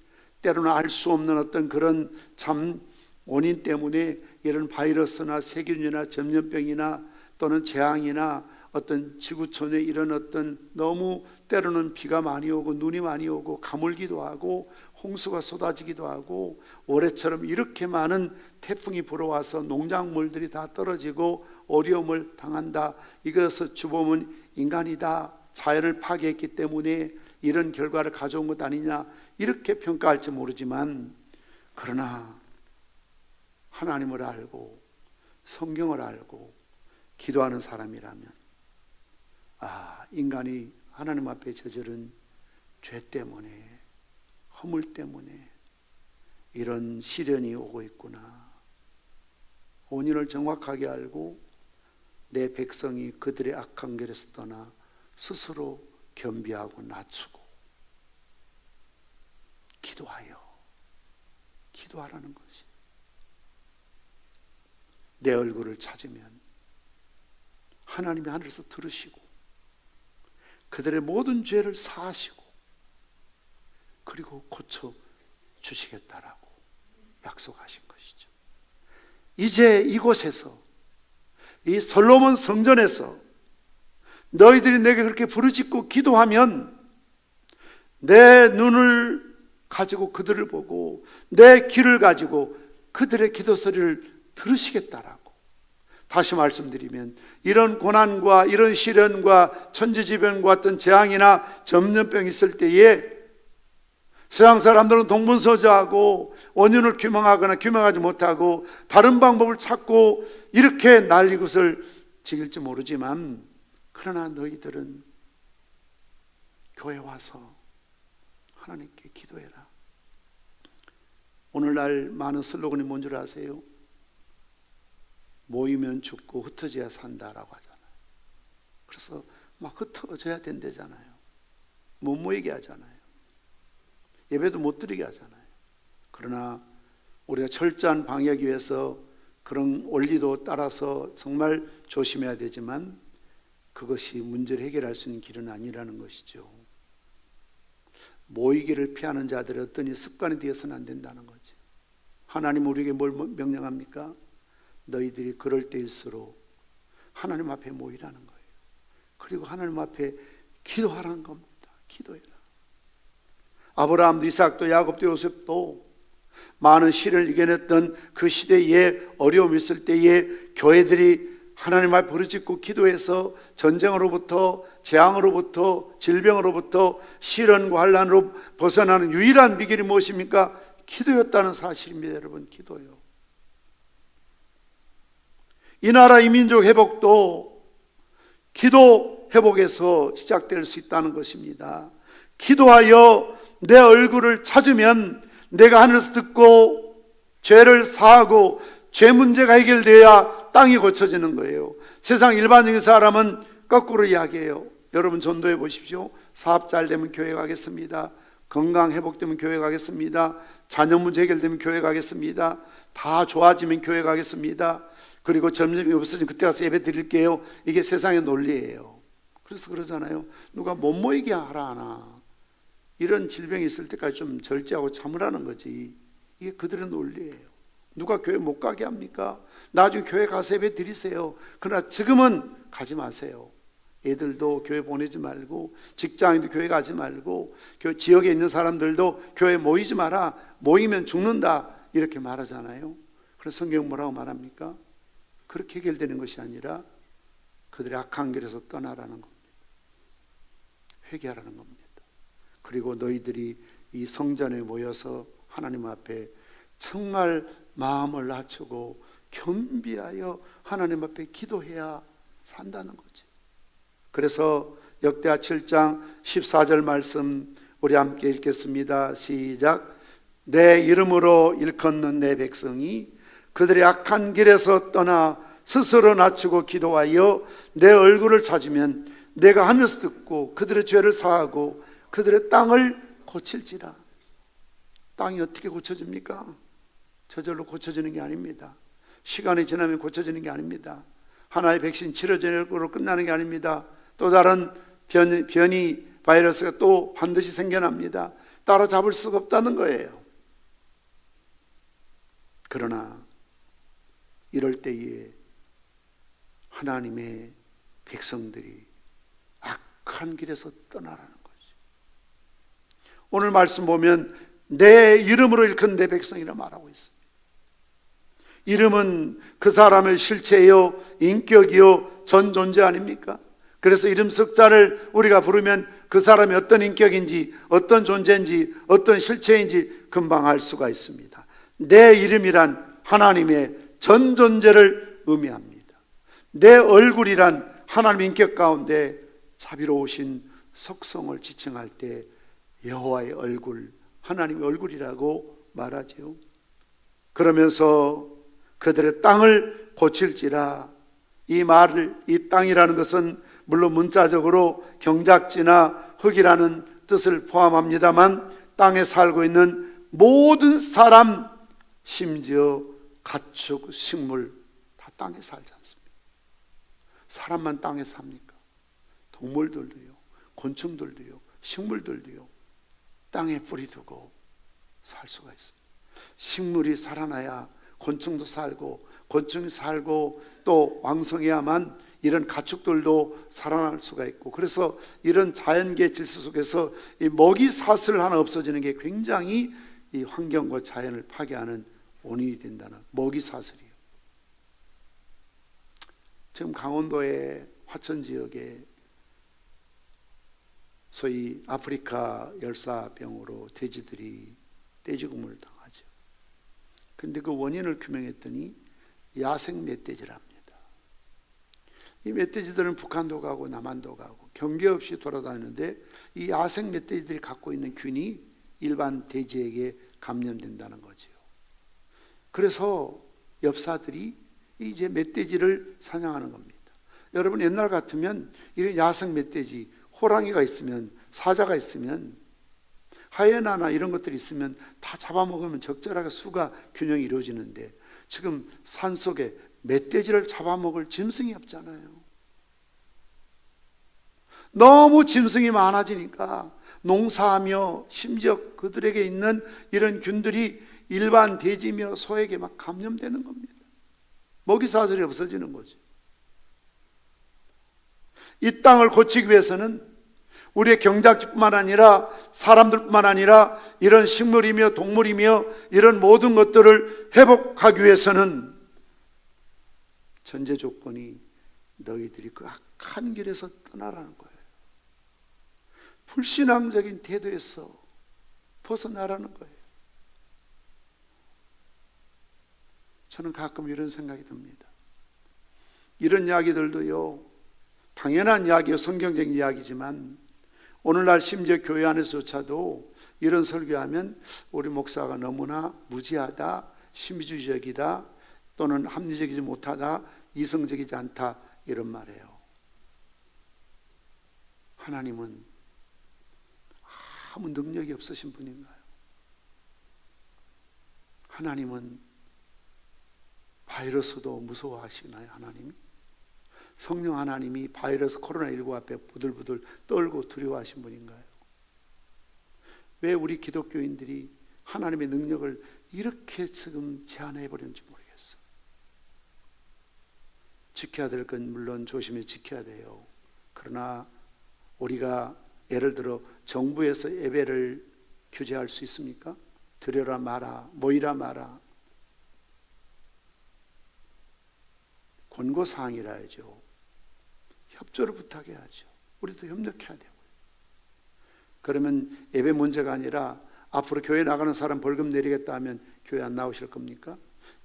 때로는 알 수 없는 어떤 그런 참 원인 때문에 이런 바이러스나 세균이나 전염병이나 또는 재앙이나 어떤 지구촌에 이런 어떤 너무 때로는 비가 많이 오고 눈이 많이 오고 가물기도 하고 홍수가 쏟아지기도 하고 올해처럼 이렇게 많은 태풍이 불어와서 농작물들이 다 떨어지고 어려움을 당한다, 이것을 주범은 인간이다, 자연을 파괴했기 때문에 이런 결과를 가져온 것 아니냐, 이렇게 평가할지 모르지만, 그러나 하나님을 알고 성경을 알고 기도하는 사람이라면, 아, 인간이 하나님 앞에 저지른 죄 때문에, 허물 때문에 이런 시련이 오고 있구나, 원인을 정확하게 알고 내 백성이 그들의 악한 길에서 떠나 스스로 겸비하고 낮추고 기도하라는 것이, 내 얼굴을 찾으면 하나님이 하늘에서 들으시고 그들의 모든 죄를 사하시고 그리고 고쳐 주시겠다라고 약속하신 것이죠. 이제 이곳에서, 이 솔로몬 성전에서 너희들이 내게 그렇게 부르짖고 기도하면 내 눈을 가지고 그들을 보고 내 귀를 가지고 그들의 기도 소리를 들으시겠다라고. 다시 말씀드리면 이런 고난과 이런 시련과 천지지변과 어떤 재앙이나 전염병이 있을 때에 세상 사람들은 동분서주하고 원인을 규명하거나 규명하지 못하고 다른 방법을 찾고 이렇게 난리굿을 지길지 모르지만, 그러나 너희들은 교회 와서 하나님께 기도해라. 오늘날 많은 슬로건이 뭔 줄 아세요? 모이면 죽고 흩어져야 산다라고 하잖아요. 그래서 막 흩어져야 된대잖아요. 못 모이게 하잖아요. 예배도 못 드리게 하잖아요. 그러나 우리가 철저한 방역을 위해서 그런 원리도 따라서 정말 조심해야 되지만 그것이 문제를 해결할 수 있는 길은 아니라는 것이죠. 모이기를 피하는 자들의 어떤 습관이 되어서는 안 된다는 거죠. 하나님 우리에게 뭘 명령합니까? 너희들이 그럴 때일수록 하나님 앞에 모이라는 거예요. 그리고 하나님 앞에 기도하라는 겁니다. 기도해라. 아브라함도 이삭도 야곱도 요셉도 많은 시련을 이겨냈던 그 시대에 어려움이 있을 때에 교회들이 하나님 앞에 부르짖고 기도해서 전쟁으로부터 재앙으로부터 질병으로부터 시련과 환난으로 벗어나는 유일한 비결이 무엇입니까? 기도였다는 사실입니다. 여러분, 기도요. 이 나라 이 민족 회복도 기도 회복에서 시작될 수 있다는 것입니다. 기도하여 내 얼굴을 찾으면 내가 하늘에서 듣고 죄를 사하고 죄 문제가 해결돼야 땅이 고쳐지는 거예요. 세상 일반적인 사람은 거꾸로 이야기해요. 여러분 전도해 보십시오. 사업 잘 되면 교회 가겠습니다. 건강 회복되면 교회 가겠습니다. 자녀 문제 해결되면 교회 가겠습니다. 다 좋아지면 교회 가겠습니다. 그리고 점점이 없어지면 그때 가서 예배 드릴게요. 이게 세상의 논리예요. 그래서 그러잖아요. 누가 못 모이게 하라 하나. 이런 질병이 있을 때까지 좀 절제하고 참으라는 거지. 이게 그들의 논리예요. 누가 교회 못 가게 합니까? 나중에 교회 가서 예배 드리세요. 그러나 지금은 가지 마세요. 애들도 교회 보내지 말고, 직장인도 교회 가지 말고, 지역에 있는 사람들도 교회 모이지 마라. 모이면 죽는다. 이렇게 말하잖아요. 그래서 성경 뭐라고 말합니까? 그렇게 해결되는 것이 아니라 그들의 악한 길에서 떠나라는 겁니다. 회개하라는 겁니다. 그리고 너희들이 이 성전에 모여서 하나님 앞에 정말 마음을 낮추고 겸비하여 하나님 앞에 기도해야 산다는 거지. 그래서 역대하 7장 14절 말씀 우리 함께 읽겠습니다. 시작. 내 이름으로 일컫는 내 백성이 그들의 악한 길에서 떠나 스스로 낮추고 기도하여 내 얼굴을 찾으면 내가 하늘에서 듣고 그들의 죄를 사하고 그들의 땅을 고칠지라. 땅이 어떻게 고쳐집니까? 저절로 고쳐지는 게 아닙니다. 시간이 지나면 고쳐지는 게 아닙니다. 하나의 백신 치료제로 끝나는 게 아닙니다. 또 다른 변이 바이러스가 또 반드시 생겨납니다. 따라잡을 수가 없다는 거예요. 그러나 이럴 때에 하나님의 백성들이 악한 길에서 떠나라는 거죠. 오늘 말씀 보면 내 이름으로 일컫는 내 백성이라 말하고 있습니다. 이름은 그 사람의 실체요, 인격이요, 전 존재 아닙니까? 그래서 이름 석자를 우리가 부르면 그 사람이 어떤 인격인지, 어떤 존재인지, 어떤 실체인지 금방 알 수가 있습니다. 내 이름이란 하나님의 전 존재를 의미합니다. 내 얼굴이란 하나님의 인격 가운데 자비로우신 속성을 지칭할 때 여호와의 얼굴, 하나님의 얼굴이라고 말하지요. 그러면서 그들의 땅을 고칠지라. 이 말을, 이 땅이라는 것은 물론 문자적으로 경작지나 흙이라는 뜻을 포함합니다만 땅에 살고 있는 모든 사람, 심지어 가축, 식물 다 땅에 살지 않습니까? 사람만 땅에 삽니까? 동물들도요. 곤충들도요, 식물들도요, 땅에 뿌리 두고 살 수가 있습니다. 식물이 살아나야 곤충도 살고, 곤충이 살고 또 왕성해야만 이런 가축들도 살아날 수가 있고, 그래서 이런 자연계 질서 속에서 이 먹이 사슬 하나 없어지는 게 굉장히 이 환경과 자연을 파괴하는 원인이 된다는, 먹이 사슬이요. 지금 강원도의 화천 지역에 소위 아프리카 열사병으로 돼지들이 떼죽음을 당하죠. 근데 그 원인을 규명했더니 야생 멧돼지랍니다. 이 멧돼지들은 북한도 가고 남한도 가고 경계 없이 돌아다니는데 이 야생 멧돼지들이 갖고 있는 균이 일반 돼지에게 감염된다는 거죠. 그래서 엽사들이 이제 멧돼지를 사냥하는 겁니다. 여러분, 옛날 같으면 이런 야생 멧돼지, 호랑이가 있으면, 사자가 있으면, 하이에나나 이런 것들이 있으면 다 잡아먹으면 적절하게 수가 균형이 이루어지는데, 지금 산속에 멧돼지를 잡아먹을 짐승이 없잖아요. 너무 짐승이 많아지니까 농사하며 심지어 그들에게 있는 이런 균들이 일반 돼지며 소에게 막 감염되는 겁니다. 먹이사슬이 없어지는 거죠. 이 땅을 고치기 위해서는 우리의 경작지뿐만 아니라 사람들뿐만 아니라 이런 식물이며 동물이며 이런 모든 것들을 회복하기 위해서는 전제 조건이 너희들이 그 악한 길에서 떠나라는 거예요. 불신앙적인 태도에서 벗어나라는 거예요. 저는 가끔 이런 생각이 듭니다. 이런 이야기들도요, 당연한 이야기요, 성경적인 이야기지만 오늘날 심지어 교회 안에서조차도 이런 설교하면 우리 목사가 너무나 무지하다, 신비주의적이다, 또는 합리적이지 못하다, 이성적이지 않다, 이런 말이에요. 하나님은 아무 능력이 없으신 분인가요? 하나님은 바이러스도 무서워하시나요? 하나님이? 성령 하나님이 바이러스 코로나19 앞에 부들부들 떨고 두려워하신 분인가요? 왜 우리 기독교인들이 하나님의 능력을 이렇게 지금 제한해버렸는지 모르겠어요. 지켜야 될 건 물론 조심히 지켜야 돼요. 그러나 우리가 예를 들어 정부에서 예배를 규제할 수 있습니까? 드려라 마라, 모이라 마라. 권고사항이라 하죠. 협조를 부탁해야죠. 우리도 협력해야 되고요. 그러면 예배 문제가 아니라 앞으로 교회 나가는 사람 벌금 내리겠다 하면 교회 안 나오실 겁니까?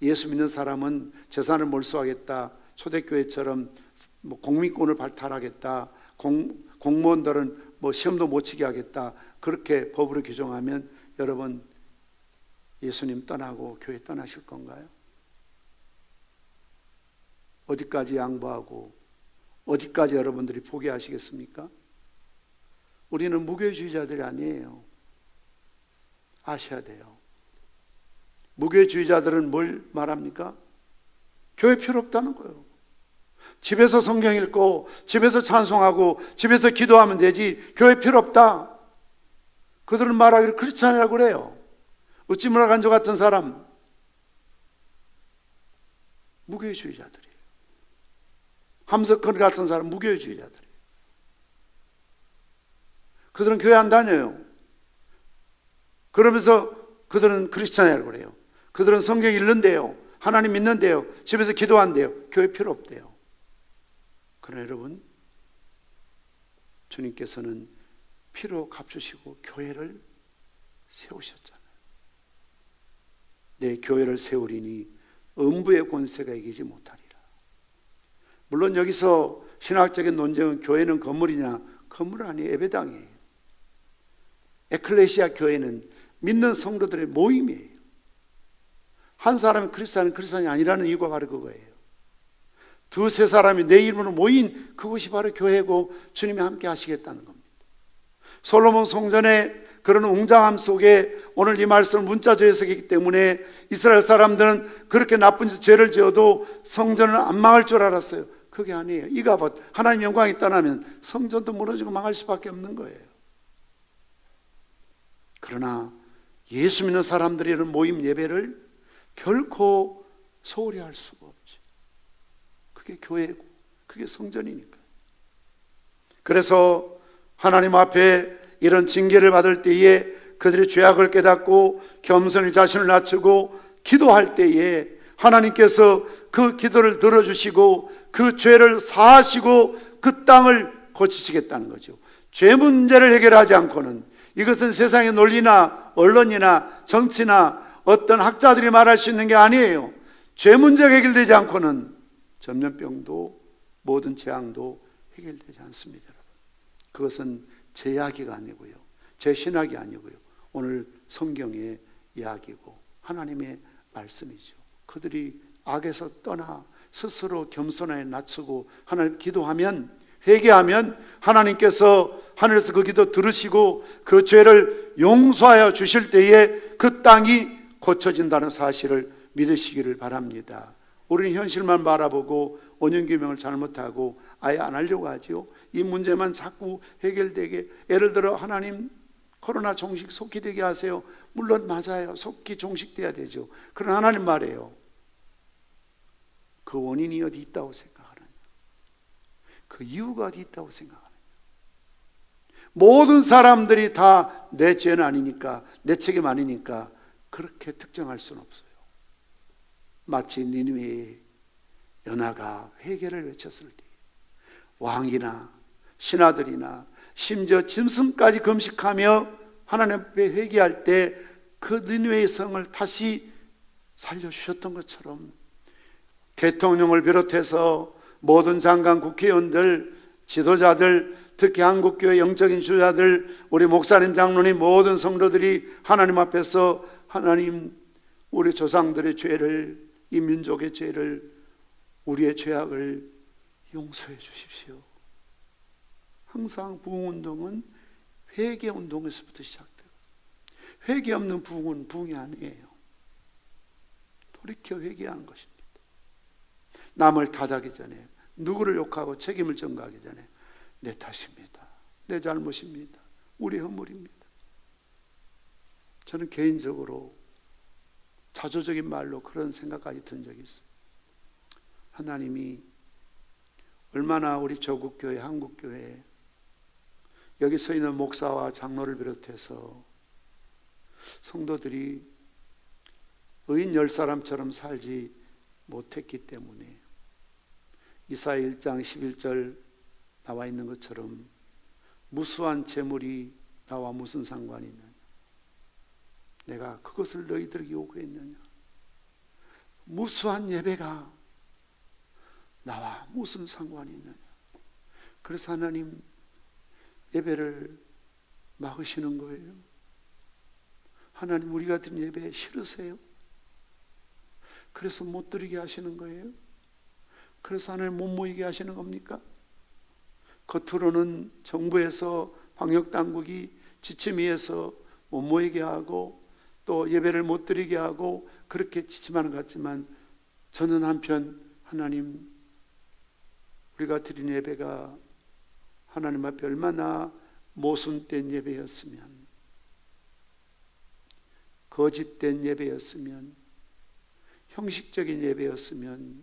예수 믿는 사람은 재산을 몰수하겠다, 초대교회처럼 뭐 공민권을 발탈하겠다, 공무원들은 뭐 시험도 못 치게 하겠다, 그렇게 법으로 규정하면 여러분 예수님 떠나고 교회 떠나실 건가요? 어디까지 양보하고 어디까지 여러분들이 포기하시겠습니까? 우리는 무교주의자들이 아니에요. 아셔야 돼요. 무교주의자들은 뭘 말합니까? 교회 필요 없다는 거예요. 집에서 성경 읽고 집에서 찬송하고 집에서 기도하면 되지 교회 필요 없다. 그들은 말하기를 크리스찬이라고 그래요. 어찌무라 간조 같은 사람, 무교주의자들이에요. 함석헌 같은 사람 무교주의자들이에요. 그들은 교회 안 다녀요. 그러면서 그들은 크리스찬이라고 그래요. 그들은 성경 읽는데요, 하나님 믿는데요, 집에서 기도한대요. 교회 필요 없대요. 그러나 여러분, 주님께서는 피로 값주시고 교회를 세우셨잖아요. 내 교회를 세우리니 음부의 권세가 이기지 못하리라. 물론 여기서 신학적인 논쟁은 교회는 건물이냐, 건물 아니에요. 예배당이에요. 에클레시아 교회는 믿는 성도들의 모임이에요. 한 사람이 크리스찬이 아니라는 이유가 바로 그거예요. 두세 사람이 내 이름으로 모인 그곳이 바로 교회고 주님이 함께 하시겠다는 겁니다. 솔로몬 성전의 그런 웅장함 속에 오늘 이 말씀은 문자적으로 해석했기 때문에 이스라엘 사람들은 그렇게 나쁜 죄를 지어도 성전은 안 망할 줄 알았어요. 그게 아니에요. 이가봇 하나님 영광이 떠나면 성전도 무너지고 망할 수밖에 없는 거예요. 그러나 예수 믿는 사람들이 이런 모임 예배를 결코 소홀히 할 수가 없죠. 그게 교회고 그게 성전이니까. 그래서 하나님 앞에 이런 징계를 받을 때에 그들의 죄악을 깨닫고 겸손히 자신을 낮추고 기도할 때에 하나님께서 그 기도를 들어주시고 그 죄를 사하시고 그 땅을 고치시겠다는 거죠. 죄 문제를 해결하지 않고는, 이것은 세상의 논리나 언론이나 정치나 어떤 학자들이 말할 수 있는 게 아니에요. 죄 문제가 해결되지 않고는 전염병도 모든 재앙도 해결되지 않습니다. 여러분, 그것은 제 이야기가 아니고요, 제 신학이 아니고요, 오늘 성경의 이야기고 하나님의 말씀이죠. 그들이 악에서 떠나 스스로 겸손하게 낮추고 하나님 기도하면, 회개하면 하나님께서 하늘에서 그 기도 들으시고 그 죄를 용서하여 주실 때에 그 땅이 고쳐진다는 사실을 믿으시기를 바랍니다. 우리는 현실만 바라보고 원인규명을 잘못하고 아예 안 하려고 하죠. 이 문제만 자꾸 해결되게, 예를 들어 하나님 코로나 종식 속히 되게 하세요. 물론 맞아요. 속히 종식돼야 되죠. 그러나 하나님 말해요. 그 원인이 어디 있다고 생각하느냐? 그 이유가 어디 있다고 생각하느냐? 모든 사람들이 다 내 죄는 아니니까, 내 책임 아니니까 그렇게 특정할 수는 없어요. 마치 니느웨의 연하가 회개를 외쳤을 때 왕이나 신하들이나 심지어 짐승까지 금식하며 하나님 앞에 회개할 때 그 니느웨의 성을 다시 살려주셨던 것처럼 대통령을 비롯해서 모든 장관, 국회의원들, 지도자들, 특히 한국교회 영적인 주자들, 우리 목사님, 장로님, 모든 성도들이 하나님 앞에서 하나님, 우리 조상들의 죄를, 이 민족의 죄를, 우리의 죄악을 용서해 주십시오. 항상 부흥운동은 회개운동에서부터 시작돼요. 회개 없는 부흥은 부흥이 아니에요. 돌이켜 회개하는 것입니다. 남을 탓하기 전에, 누구를 욕하고 책임을 전가하기 전에 내 탓입니다, 내 잘못입니다, 우리 허물입니다. 저는 개인적으로 자조적인 말로 그런 생각까지 든 적이 있어요. 하나님이 얼마나 우리 조국교회, 한국교회, 여기 서 있는 목사와 장로를 비롯해서 성도들이 의인 10사람처럼 살지 못했기 때문에 이사야 1장 11절 나와 있는 것처럼 무수한 재물이 나와 무슨 상관이 있느냐? 내가 그것을 너희들에게 요구했느냐? 무수한 예배가 나와 무슨 상관이 있느냐? 그래서 하나님 예배를 막으시는 거예요. 하나님 우리가 드린 예배 싫으세요? 그래서 못 드리게 하시는 거예요? 그래서 하나님 못 모이게 하시는 겁니까? 겉으로는 정부에서 방역당국이 지침위에서 못 모이게 하고 또 예배를 못 드리게 하고 그렇게 지침하는 것 같지만, 저는 한편 하나님 우리가 드린 예배가 하나님 앞에 얼마나 모순된 예배였으면, 거짓된 예배였으면, 형식적인 예배였으면,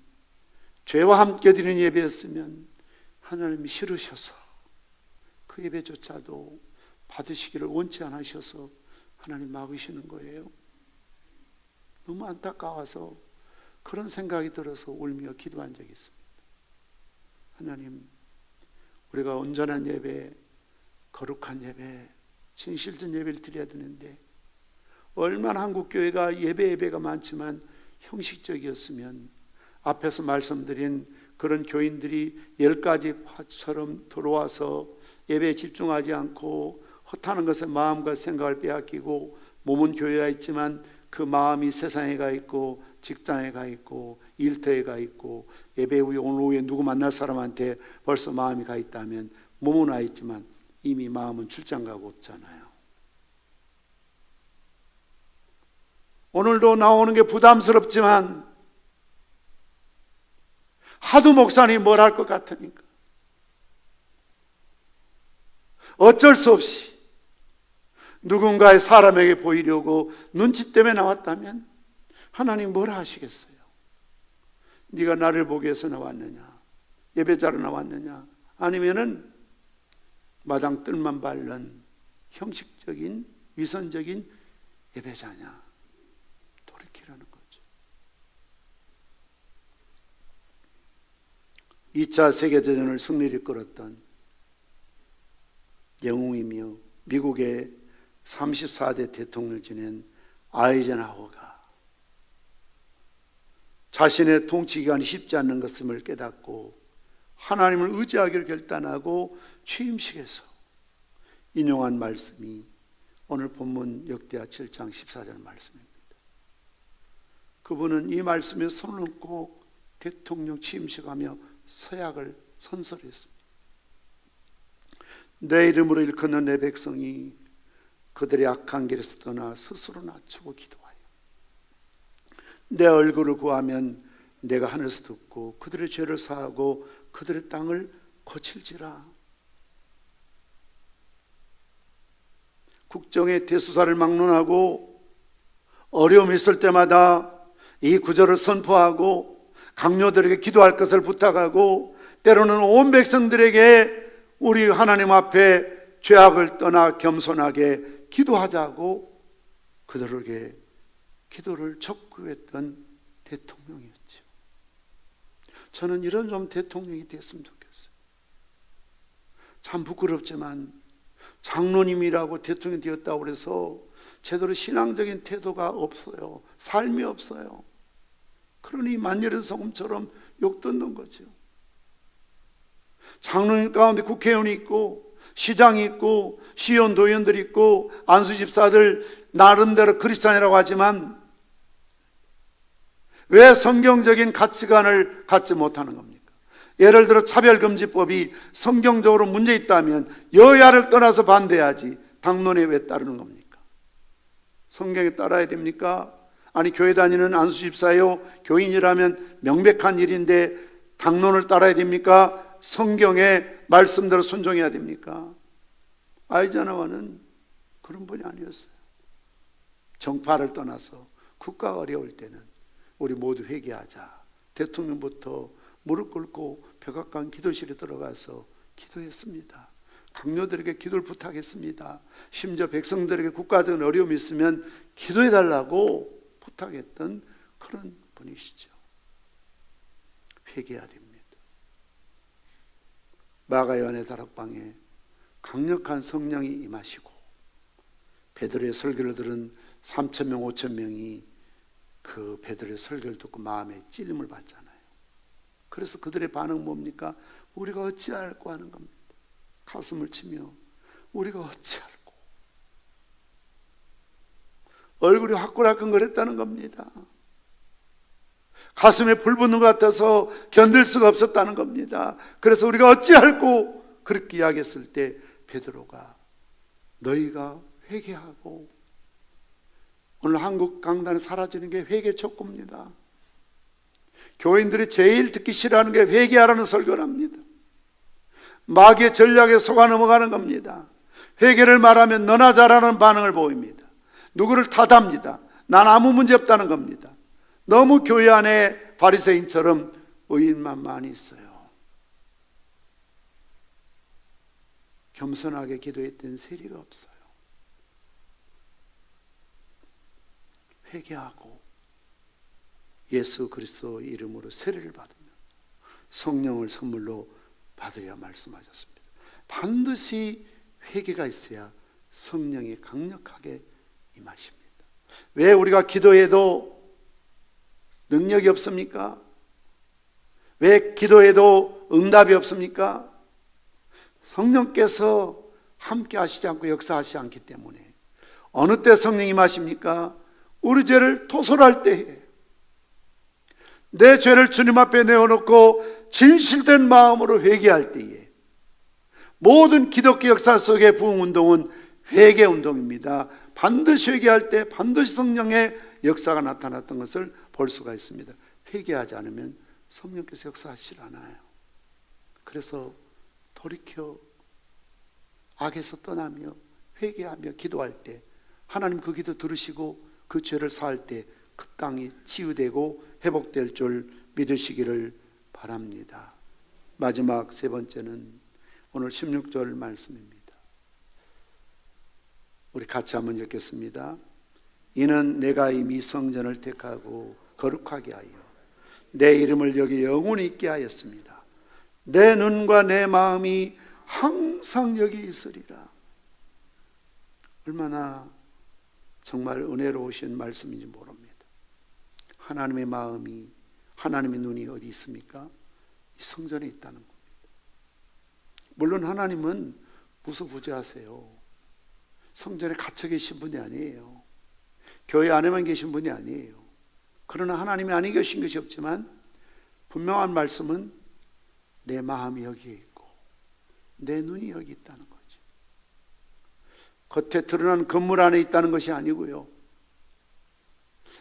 죄와 함께 드리는 예배였으면 하나님이 싫으셔서 그 예배조차도 받으시기를 원치 않으셔서 하나님 막으시는 거예요. 너무 안타까워서 그런 생각이 들어서 울며 기도한 적이 있습니다. 하나님, 우리가 온전한 예배, 거룩한 예배, 진실된 예배를 드려야 되는데 얼마나 한국교회가 예배가 많지만 형식적이었으면 앞에서 말씀드린 그런 교인들이 10가지 화처럼 들어와서 예배에 집중하지 않고 헛하는 것에 마음과 생각을 빼앗기고, 몸은 교회에 가 있지만 그 마음이 세상에 가 있고 직장에 가 있고 일터에 가 있고 예배 후에 오늘 오후에 누구 만날 사람한테 벌써 마음이 가 있다면 몸은 와 있지만 이미 마음은 출장 가고 없잖아요. 오늘도 나오는 게 부담스럽지만 하도 목사님이 뭘 할 것 같으니까 어쩔 수 없이 누군가의 사람에게 보이려고 눈치 때문에 나왔다면 하나님 뭘 하시겠어요? 네가 나를 보기 위해서 나왔느냐? 예배자로 나왔느냐? 아니면은 마당 뜰만 밟는 형식적인 위선적인 예배자냐? 돌이키라는 거죠. 2차 세계대전을 승리를 이끌었던 영웅이며 미국의 34대 대통령을 지낸 아이젠하워가 자신의 통치 기간이 쉽지 않는 것임을 깨닫고 하나님을 의지하기를 결단하고 취임식에서 인용한 말씀이 오늘 본문 역대하 7장 14절 말씀입니다. 그분은 이 말씀에 손을 얹고 대통령 취임식하며 서약을 선서했습니다. 내 이름으로 일컫는 내 백성이 그들의 악한 길에서 떠나 스스로 낮추고 기도하여 내 얼굴을 구하면 내가 하늘에서 듣고 그들의 죄를 사하고 그들의 땅을 고칠지라. 국정의 대수사를 막론하고 어려움이 있을 때마다 이 구절을 선포하고 강요들에게 기도할 것을 부탁하고 때로는 온 백성들에게 우리 하나님 앞에 죄악을 떠나 겸손하게 기도하자고 그들에게 기도를 촉구했던 대통령이었죠. 저는 이런 좀 대통령이 됐으면 좋겠어요. 참 부끄럽지만 장로님이라고 대통령이 되었다고 해서 제대로 신앙적인 태도가 없어요. 삶이 없어요. 그러니 만열의 소금처럼 욕 듣는 거죠. 장로님 가운데 국회의원이 있고 시장이 있고 시의원 도의원들이 있고 안수집사들 나름대로 크리스찬이라고 하지만 왜 성경적인 가치관을 갖지 못하는 겁니까? 예를 들어 차별금지법이 성경적으로 문제 있다면 여야를 떠나서 반대하지 당론에 왜 따르는 겁니까? 성경에 따라야 됩니까? 아니 교회 다니는 안수집사요 교인이라면 명백한 일인데 당론을 따라야 됩니까? 성경의 말씀대로 순종해야 됩니까? 아이젠하워는 그런 분이 아니었어요. 정파를 떠나서 국가가 어려울 때는 우리 모두 회개하자. 대통령부터 무릎 꿇고 백악관 기도실에 들어가서 기도했습니다. 강요들에게 기도를 부탁했습니다. 심지어 백성들에게 국가적인 어려움이 있으면 기도해달라고 부탁했던 그런 분이시죠. 회개해야 됩니다. 마가요한의 다락방에 강력한 성령이 임하시고 베드로의 설교를 들은 3,000명 5,000명이 그 베드로의 설교를 듣고 마음에 찔림을 받잖아요. 그래서 그들의 반응은 뭡니까? 우리가 어찌할꼬 하는 겁니다. 가슴을 치며 우리가 어찌할꼬. 얼굴이 화끈화끈거렸다는 겁니다. 가슴에 불 붙는 것 같아서 견딜 수가 없었다는 겁니다. 그래서 우리가 어찌할꼬 그렇게 이야기했을 때 베드로가 너희가 회개하고, 오늘 한국 강단에 사라지는 게 회개 촉구입니다. 교인들이 제일 듣기 싫어하는 게 회개하라는 설교랍니다. 마귀의 전략에 속아 넘어가는 겁니다. 회개를 말하면 너나 잘하는 반응을 보입니다. 누구를 탓합니다. 난 아무 문제 없다는 겁니다. 너무 교회 안에 바리새인처럼 의인만 많이 있어요. 겸손하게 기도했던 세리가 없어요. 회개하고 예수 그리스도 이름으로 세례를 받으면 성령을 선물로 받으려 말씀하셨습니다. 반드시 회개가 있어야 성령이 강력하게 임하십니다. 왜 우리가 기도해도 능력이 없습니까? 왜 기도해도 응답이 없습니까? 성령께서 함께 하시지 않고 역사하시지 않기 때문에. 어느 때 성령이 임하십니까? 우리 죄를 토설할 때에, 내 죄를 주님 앞에 내어놓고 진실된 마음으로 회개할 때에. 모든 기독교 역사 속의 부흥운동은 회개운동입니다. 반드시 회개할 때 반드시 성령의 역사가 나타났던 것을 볼 수가 있습니다. 회개하지 않으면 성령께서 역사하시질 않아요. 그래서 돌이켜 악에서 떠나며 회개하며 기도할 때 하나님 그 기도 들으시고 그 죄를 사할 때 그 땅이 치유되고 회복될 줄 믿으시기를 바랍니다. 마지막 세 번째는 오늘 16절 말씀입니다. 우리 같이 한번 읽겠습니다. 이는 내가 이미 성전을 택하고 거룩하게 하여 내 이름을 여기 영원히 있게 하였습니다. 내 눈과 내 마음이 항상 여기 있으리라. 얼마나 정말 은혜로우신 말씀인지 모릅니다. 하나님의 마음이, 하나님의 눈이 어디 있습니까? 이 성전에 있다는 겁니다. 물론 하나님은 무소부재하세요. 성전에 갇혀 계신 분이 아니에요. 교회 안에만 계신 분이 아니에요. 그러나 하나님이 아니 계신 것이 없지만 분명한 말씀은 내 마음이 여기에 있고 내 눈이 여기 있다는 거죠. 겉에 드러난 건물 안에 있다는 것이 아니고요.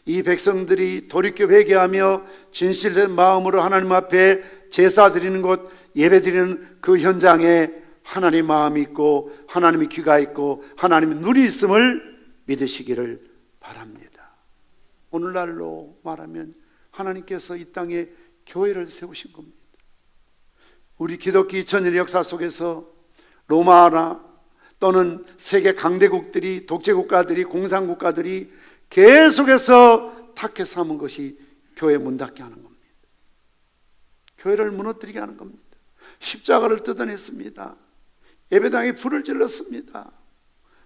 이 백성들이 돌이켜 회개하며 진실된 마음으로 하나님 앞에 제사 드리는 곳, 예배 드리는 그 현장에 하나님의 마음이 있고 하나님의 귀가 있고 하나님의 눈이 있음을 믿으시기를 바랍니다. 오늘날로 말하면 하나님께서 이 땅에 교회를 세우신 겁니다. 우리 기독교 2000년의 역사 속에서 로마나 또는 세계 강대국들이, 독재국가들이, 공산국가들이 계속해서 탁해 삼은 것이 교회 문 닫게 하는 겁니다. 교회를 무너뜨리게 하는 겁니다. 십자가를 뜯어냈습니다. 예배당에 불을 질렀습니다.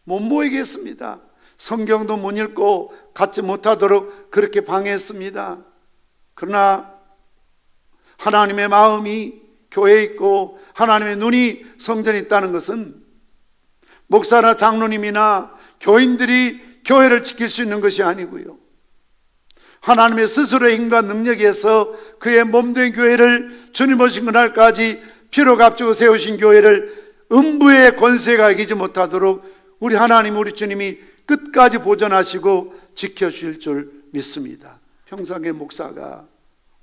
못 모이게 했습니다. 성경도 못 읽고 갖지 못하도록 그렇게 방해했습니다. 그러나 하나님의 마음이 교회에 있고 하나님의 눈이 성전에 있다는 것은 목사나 장로님이나 교인들이 교회를 지킬 수 있는 것이 아니고요. 하나님의 스스로의 힘과 능력에 의해서 그의 몸된 교회를 주님 오신 그날까지 피로 값주고 세우신 교회를 음부의 권세가 이기지 못하도록 우리 하나님, 우리 주님이 끝까지 보존하시고 지켜주실 줄 믿습니다. 평상의 목사가,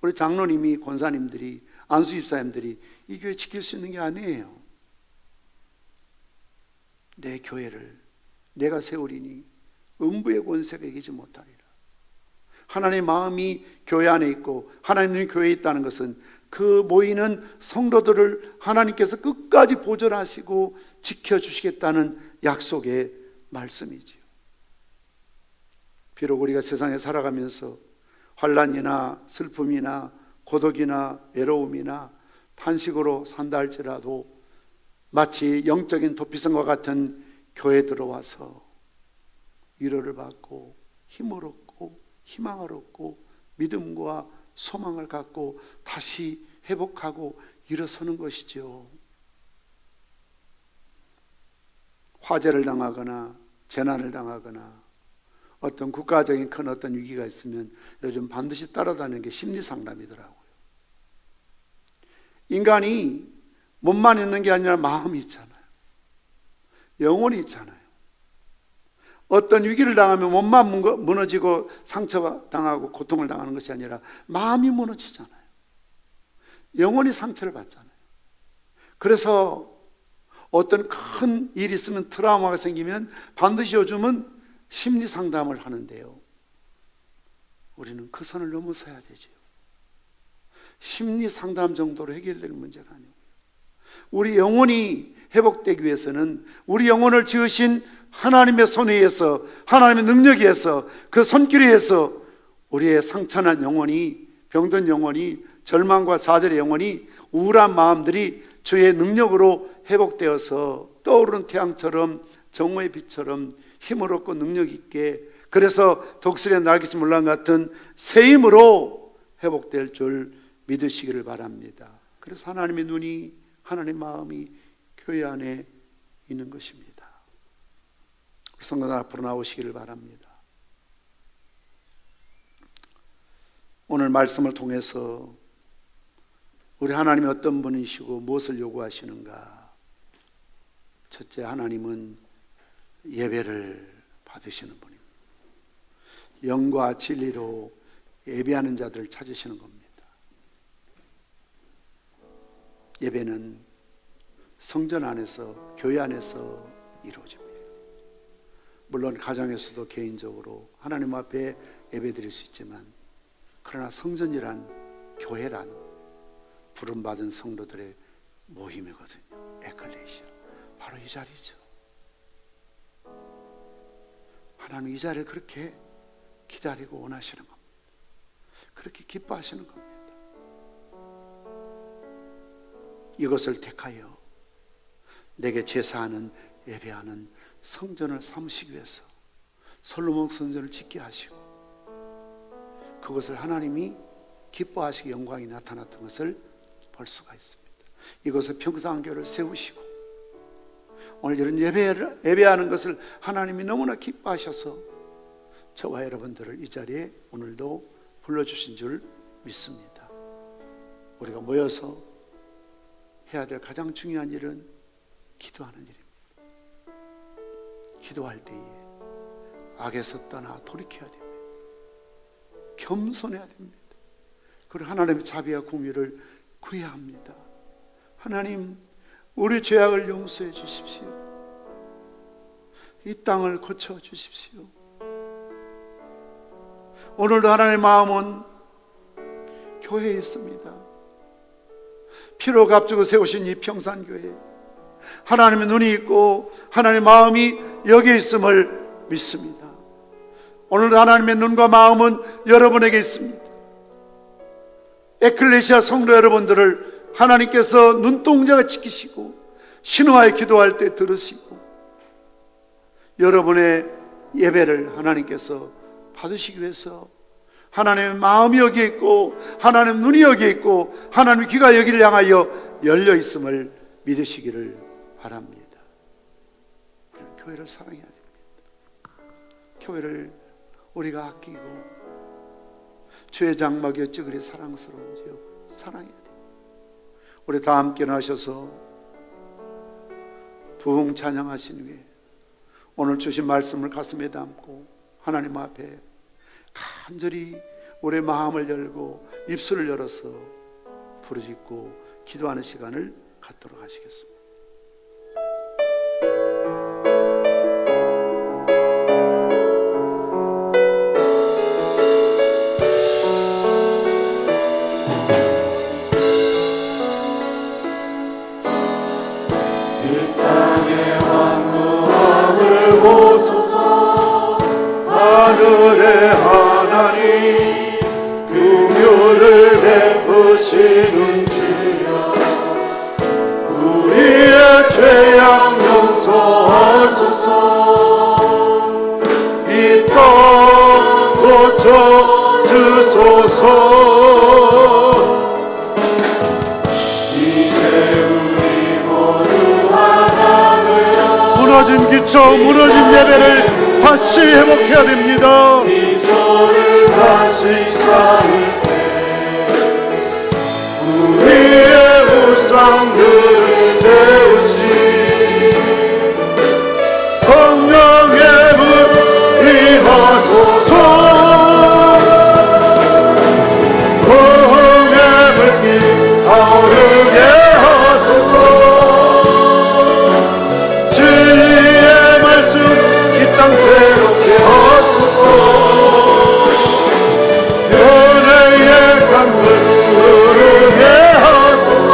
우리 장로님이, 권사님들이, 안수집사님들이 이 교회 지킬 수 있는 게 아니에요. 내 교회를 내가 세우리니 음부의 권세가 이기지 못하리라. 하나님의 마음이 교회 안에 있고 하나님의 교회에 있다는 것은 그 모이는 성도들을 하나님께서 끝까지 보존하시고 지켜주시겠다는 약속의 말씀이지요. 비록 우리가 세상에 살아가면서 환난이나 슬픔이나 고독이나 외로움이나 탄식으로 산다 할지라도 마치 영적인 도피성과 같은 교회에 들어와서 위로를 받고 힘을 얻고 희망을 얻고 믿음과 소망을 갖고 다시 회복하고 일어서는 것이죠. 화재를 당하거나 재난을 당하거나 어떤 국가적인 큰 어떤 위기가 있으면 요즘 반드시 따라다니는 게 심리상담이더라고요. 인간이 몸만 있는 게 아니라 마음이 있잖아요. 영혼이 있잖아요. 어떤 위기를 당하면 몸만 무너지고 상처당하고 고통을 당하는 것이 아니라 마음이 무너지잖아요. 영혼이 상처를 받잖아요. 그래서 어떤 큰 일이 있으면, 트라우마가 생기면 반드시 요즘은 심리 상담을 하는데요. 우리는 그 선을 넘어서야 되죠. 심리 상담 정도로 해결되는 문제가 아니고요. 우리 영혼이 회복되기 위해서는 우리 영혼을 지으신 하나님의 손에 의해서, 하나님의 능력에 의해서, 그 손길에 의해서 우리의 상처난 영혼이, 병든 영혼이, 절망과 좌절의 영혼이, 우울한 마음들이 주의 능력으로 회복되어서 떠오르는 태양처럼, 정오의 빛처럼 힘을 얻고 능력 있게, 그래서 독수리의 날개짓 물랑 같은 새 힘으로 회복될 줄 믿으시기를 바랍니다. 그래서 하나님의 눈이, 하나님의 마음이 교회 안에 있는 것입니다. 성도들 앞으로 나오시기를 바랍니다. 오늘 말씀을 통해서 우리 하나님이 어떤 분이시고 무엇을 요구하시는가? 첫째, 하나님은 예배를 받으시는 분입니다. 영과 진리로 예배하는 자들을 찾으시는 겁니다. 예배는 성전 안에서, 교회 안에서 이루어집니다. 물론 가정에서도 개인적으로 하나님 앞에 예배드릴 수 있지만, 그러나 성전이란, 교회란 부름받은 성도들의 모임이거든요. 에클레시아, 바로 이 자리죠. 하나님 이 자리를 그렇게 기다리고 원하시는 겁니다. 그렇게 기뻐하시는 겁니다. 이것을 택하여 내게 제사하는, 예배하는 성전을 삼으시기 위해서 솔로몬 성전을 짓게 하시고, 그것을 하나님이 기뻐하시기 영광이 나타났던 것을 볼 수가 있습니다. 이것을 평상교를 세우시고, 오늘 이런 예배하는 것을 하나님이 너무나 기뻐하셔서 저와 여러분들을 이 자리에 오늘도 불러주신 줄 믿습니다. 우리가 모여서 해야 될 가장 중요한 일은 기도하는 일입니다. 기도할 때에 악에서 떠나 돌이켜야 됩니다. 겸손해야 됩니다. 그리고 하나님의 자비와 공의를 구해야 합니다. 하나님, 우리 죄악을 용서해 주십시오. 이 땅을 고쳐 주십시오. 오늘도 하나님의 마음은 교회에 있습니다. 피로 값주고 세우신 이 평산교회, 하나님의 눈이 있고 하나님의 마음이 여기에 있음을 믿습니다. 오늘도 하나님의 눈과 마음은 여러분에게 있습니다. 에클레시아 성도 여러분들을 하나님께서 눈동자가 지키시고 신호하여 기도할 때 들으시고, 여러분의 예배를 하나님께서 받으시기 위해서 하나님의 마음이 여기에 있고 하나님의 눈이 여기에 있고 하나님의 귀가 여기를 향하여 열려 있음을 믿으시기를 바랍니다. 우리는 교회를 사랑해야 됩니다. 교회를 우리가 아끼고 주의 장막이 어찌 그리 사랑스러운지요, 사랑해야 됩니다. 우리 다 함께 나셔서 부흥 찬양하신 후에 오늘 주신 말씀을 가슴에 담고 하나님 앞에 간절히 우리의 마음을 열고 입술을 열어서 부르짖고 기도하는 시간을 갖도록 하시겠습니다. 하늘의 하나님, 긍휼을 베푸시는 주여, 우리의 죄악 용서하소서. 이 땅 고쳐 주소서. 이제 우리 모두 하나되어 무너진 기초, 무너진 예배를 다시 회복해야 됩니다. 기초를 다시 쌓을 때 우리의 우상들을 태우시. 성령의 불 임하소서. 공의 불길 타오르게 하소서. 진리의 말씀 이 땅 새롭게 하소서. 은혜의 강물 흐르게 하소서.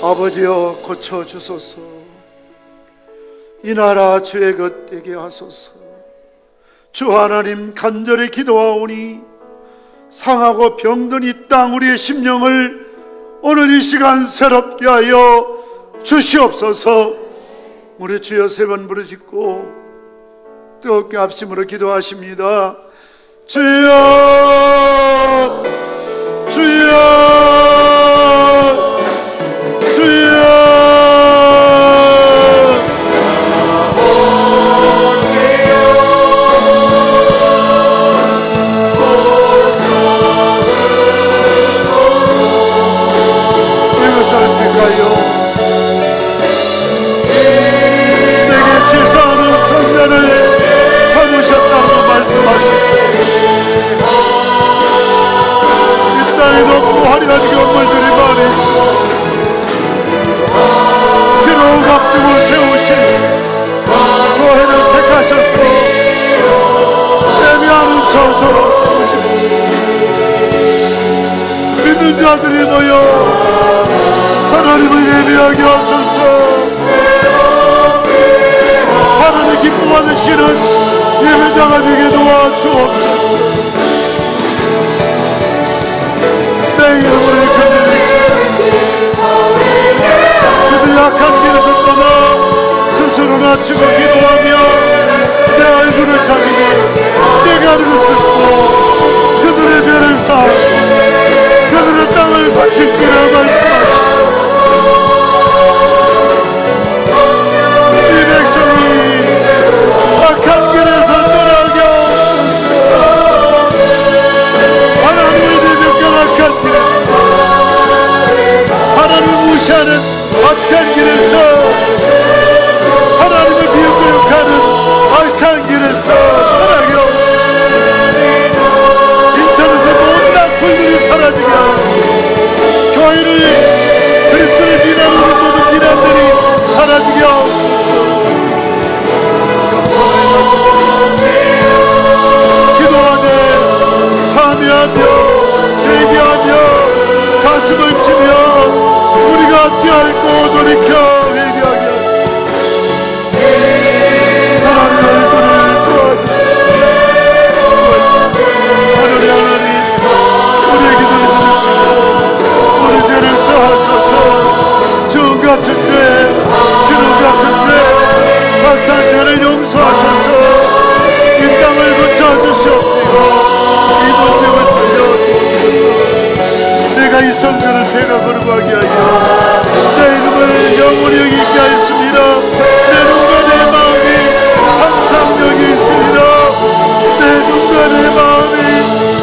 아버지여 고쳐주소서. 이 나라 주의 것 되게 하소서. 주 하나님 간절히 기도하오니 상하고 병든 이 땅 우리의 심령을 오늘 이 시간 새롭게 하여 주시옵소서. 우리 주여 세 번 부르짖고 뜨겁게 합심으로 기도하십니다. 주여 주여 화려한 경물들이 말이죠. 피로 값주고 세우신 교회를 택하셔서 예배하는 처소로 세우셨습니다. 믿는 자들이 모여 하나님을 예배하게 하소서. 하나님 기쁨 받으시는 예배자가 되게 도와주옵소서. 내 이름을 그들 약한 길에서 떠나 스스로 낮추고 기도하며 내 얼굴을 찾으며 내가 하늘을 쓰고 그들의 죄를 사하고 그들의 땅을 바칠지라 말씀하시옵소서. 이 백성이 악한 길에서 떠나게 하옵소서. 하나님을 대적한 악한 길에서 하나님을 무시하는 악한 길에서 하나님을 비웃고욕하는 악한 길에서 떠나게 하옵소서. 인터넷의 모든 악플들이 사라지게 하시고 교회를 그리스도를 비난하는 모든 비난들이 사라지게 하옵소서. 기도하며 찬미하며 예배하며 가슴을 치며 우리가 어찌할 고 돌이켜 회개하게 하시고 하나님 얼굴을 보아주시고 하늘의 하나님 우리의 기도를 들으시고 우리 죄를 사하소서. 주님 같은 죄 주님 같은 죄 악한 죄를 용서하셔서 이 땅을 고쳐주시옵시고 이 문제를 살려주옵소서. 내가 이 성전을 제가 거룩하게 하여 내 이름을 영원히 여기 있게 하였습니다. 내 눈과 내 마음이 항상 여기 있습니다. 내 눈과 내 마음이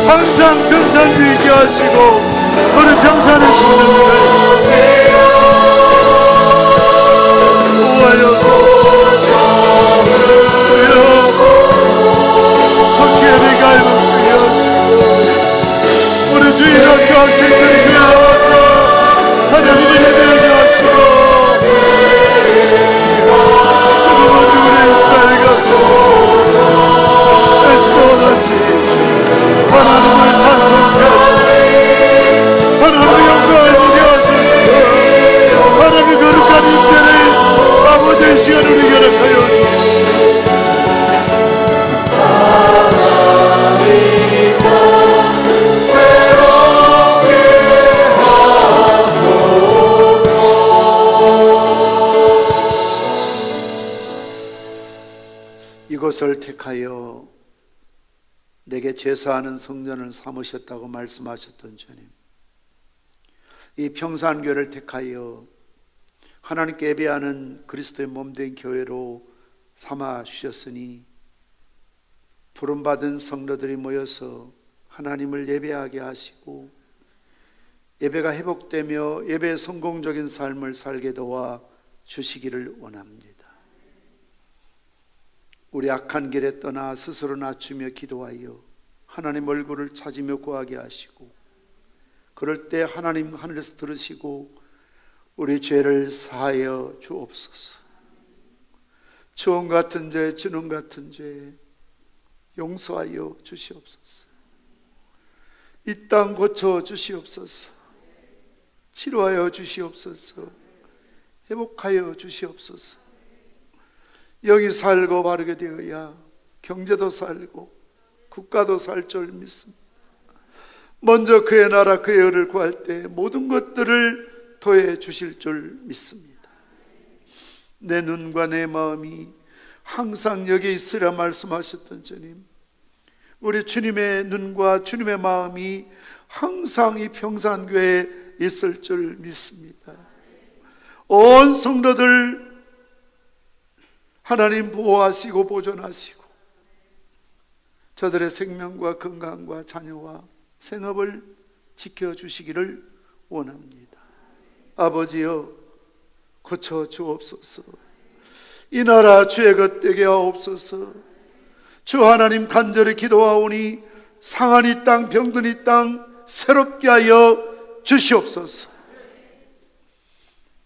항상 평산 있게 하시고 우리 평산의 성전을 오하여 학교에 갈고 우리 주일 학교 학생들이 그 나와서 하나님을 예배하게 하시고 주님은 우리 역사에 가서 에스더와 같이 하나님을 찬송케 하소서. 하나님의 영광을 보게 하소서. 하나님의 거룩한 임재를 아버지의 시간을 결합하여 이곳을 택하여 내게 제사하는 성전을 삼으셨다고 말씀하셨던 주님, 이 평산교회를 택하여 하나님께 예배하는 그리스도의 몸된 교회로 삼아 주셨으니 부름받은 성도들이 모여서 하나님을 예배하게 하시고 예배가 회복되며 예배의 성공적인 삶을 살게 도와 주시기를 원합니다. 우리 악한 길에 떠나 스스로 낮추며 기도하여 하나님 얼굴을 찾으며 구하게 하시고 그럴 때 하나님 하늘에서 들으시고 우리 죄를 사하여 주옵소서. 주홍 같은 죄, 진홍 같은 죄 용서하여 주시옵소서. 이 땅 고쳐 주시옵소서. 치료하여 주시옵소서. 회복하여 주시옵소서. 영이 살고 바르게 되어야 경제도 살고 국가도 살 줄 믿습니다. 먼저 그의 나라 그의 의를 구할 때 모든 것들을 더해 주실 줄 믿습니다. 내 눈과 내 마음이 항상 여기 있으라 말씀하셨던 주님, 우리 주님의 눈과 주님의 마음이 항상 이 평산교회에 있을 줄 믿습니다. 온 성도들 하나님 보호하시고 보존하시고 저들의 생명과 건강과 자녀와 생업을 지켜주시기를 원합니다. 아버지여 고쳐 주옵소서. 이 나라 주의 것 되게 하옵소서. 주 하나님 간절히 기도하오니 상한 이 땅 병든 이 땅 새롭게 하여 주시옵소서.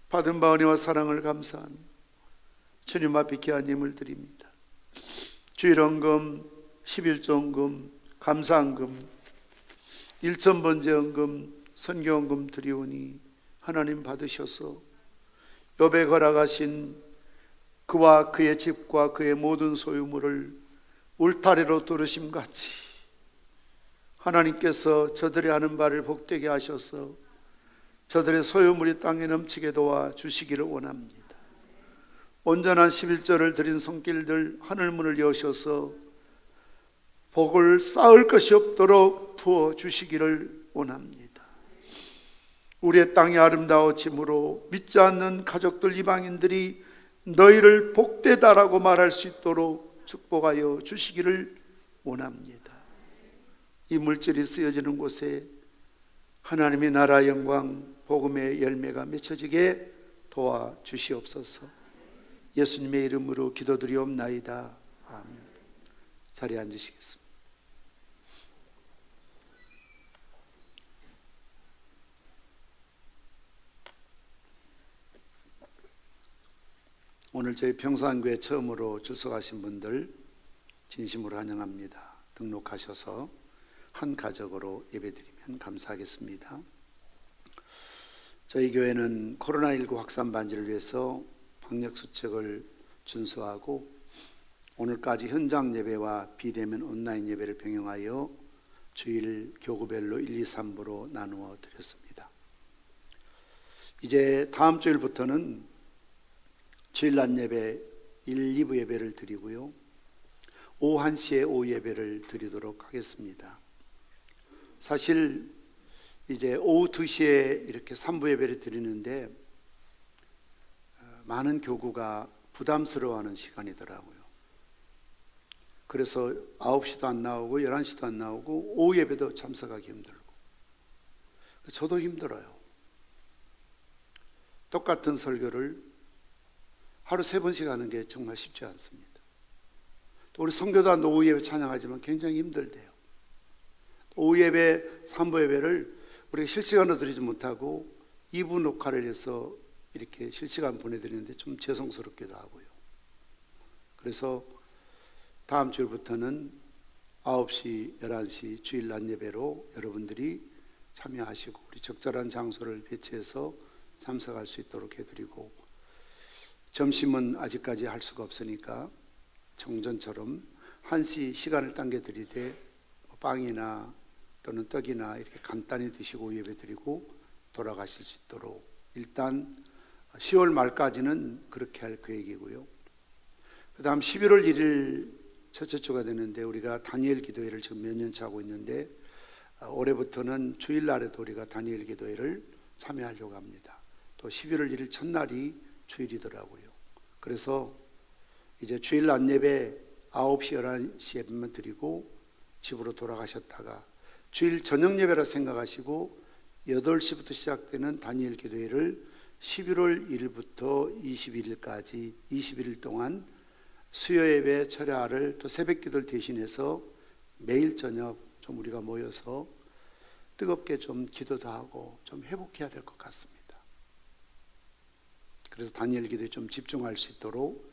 받은 바 은혜와 사랑을 감사하며 주님 앞에 귀한 예물 드립니다. 주일헌금, 11조헌금, 감사헌금, 1,000번제헌금, 선교헌금 드리오니 하나님 받으셔서 욥에 걸어가신 그와 그의 집과 그의 모든 소유물을 울타리로 두르심같이 하나님께서 저들이 하는 바를 복되게 하셔서 저들의 소유물이 땅에 넘치게 도와주시기를 원합니다. 온전한 11조를 드린 손길들 하늘문을 여셔서 복을 쌓을 것이 없도록 부어주시기를 원합니다. 우리의 땅이 아름다워짐으로 믿지 않는 가족들 이방인들이 너희를 복되다라고 말할 수 있도록 축복하여 주시기를 원합니다. 이 물질이 쓰여지는 곳에 하나님의 나라 영광 복음의 열매가 맺혀지게 도와주시옵소서. 예수님의 이름으로 기도드리옵나이다. 아멘. 자리에 앉으시겠습니다. 오늘 저희 평산교회 처음으로 출석하신 분들 진심으로 환영합니다. 등록하셔서 한 가족으로 예배드리면 감사하겠습니다. 저희 교회는 코로나19 확산 방지를 위해서 방역수칙을 준수하고 오늘까지 현장 예배와 비대면 온라인 예배를 병행하여 주일 교구별로 1, 2, 3부로 나누어 드렸습니다. 이제 다음 주일부터는 주일 낮 예배 1, 2부 예배를 드리고요, 오후 1시에 오후 예배를 드리도록 하겠습니다. 사실 이제 오후 2시에 이렇게 3부 예배를 드리는데 많은 교구가 부담스러워하는 시간이더라고요. 그래서 9시도 안 나오고 11시도 안 나오고 오후 예배도 참석하기 힘들고 저도 힘들어요. 똑같은 설교를 하루 3번씩 하는 게 정말 쉽지 않습니다. 또 우리 선교단 오후 예배 찬양하지만 굉장히 힘들대요. 오후 예배, 3부 예배를 우리가 실시간으로 드리지 못하고 2부 녹화를 해서 이렇게 실시간 보내드리는데 좀 죄송스럽기도 하고요. 그래서 다음 주일부터는 9시, 11시 주일 낮 예배로 여러분들이 참여하시고 우리 적절한 장소를 배치해서 참석할 수 있도록 해드리고, 점심은 아직까지 할 수가 없으니까 정전처럼 1시 시간을 당겨드리되 빵이나 또는 떡이나 이렇게 간단히 드시고 예배 드리고 돌아가실 수 있도록 일단 10월 말까지는 그렇게 할 계획이고요. 그 다음 11월 1일 첫째 주가 되는데 우리가 다니엘 기도회를 지금 몇 년째 하고 있는데 올해부터는 주일날에도 우리가 다니엘 기도회를 참여하려고 합니다. 또 11월 1일 첫날이 주일이더라고요. 그래서 이제 주일 낮 예배 9시, 11시 예배만 드리고 집으로 돌아가셨다가 주일 저녁 예배라 생각하시고 8시부터 시작되는 다니엘 기도회를 11월 1일부터 21일까지 21일 동안 수요 예배, 철야를 또 새벽 기도를 대신해서 매일 저녁 좀 우리가 모여서 뜨겁게 좀 기도도 하고 좀 회복해야 될 것 같습니다. 그래서 다니엘 기도에 좀 집중할 수 있도록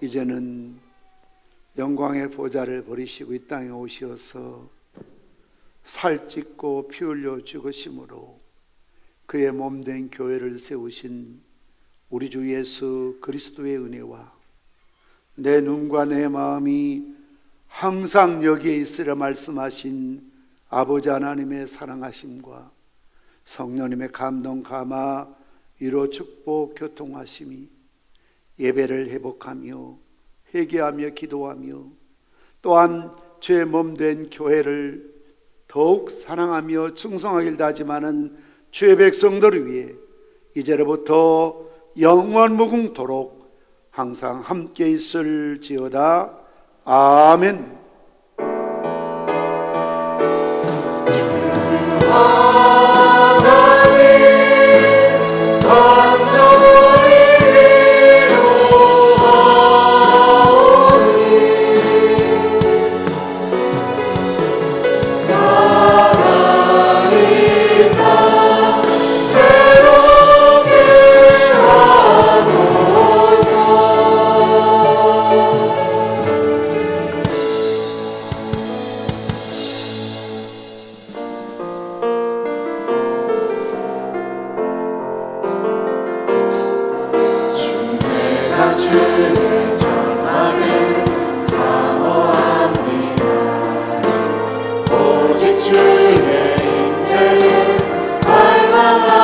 이제는 영광의 보좌를 버리시고 이 땅에 오시어서 살찢고 피 흘려 죽으심으로 그의 몸된 교회를 세우신 우리 주 예수 그리스도의 은혜와 내 눈과 내 마음이 항상 여기에 있으려 말씀하신 아버지 하나님의 사랑하심과 성령님의 감동 감화 위로 축복 교통하심이 예배를 회복하며 회개하며 기도하며 또한 죄의 몸된 교회를 더욱 사랑하며 충성하길 다짐하는 주의 백성들을 위해 이제로부터 영원 무궁토록 항상 함께 있을지어다. 아멘. 주의 인생을 갈망하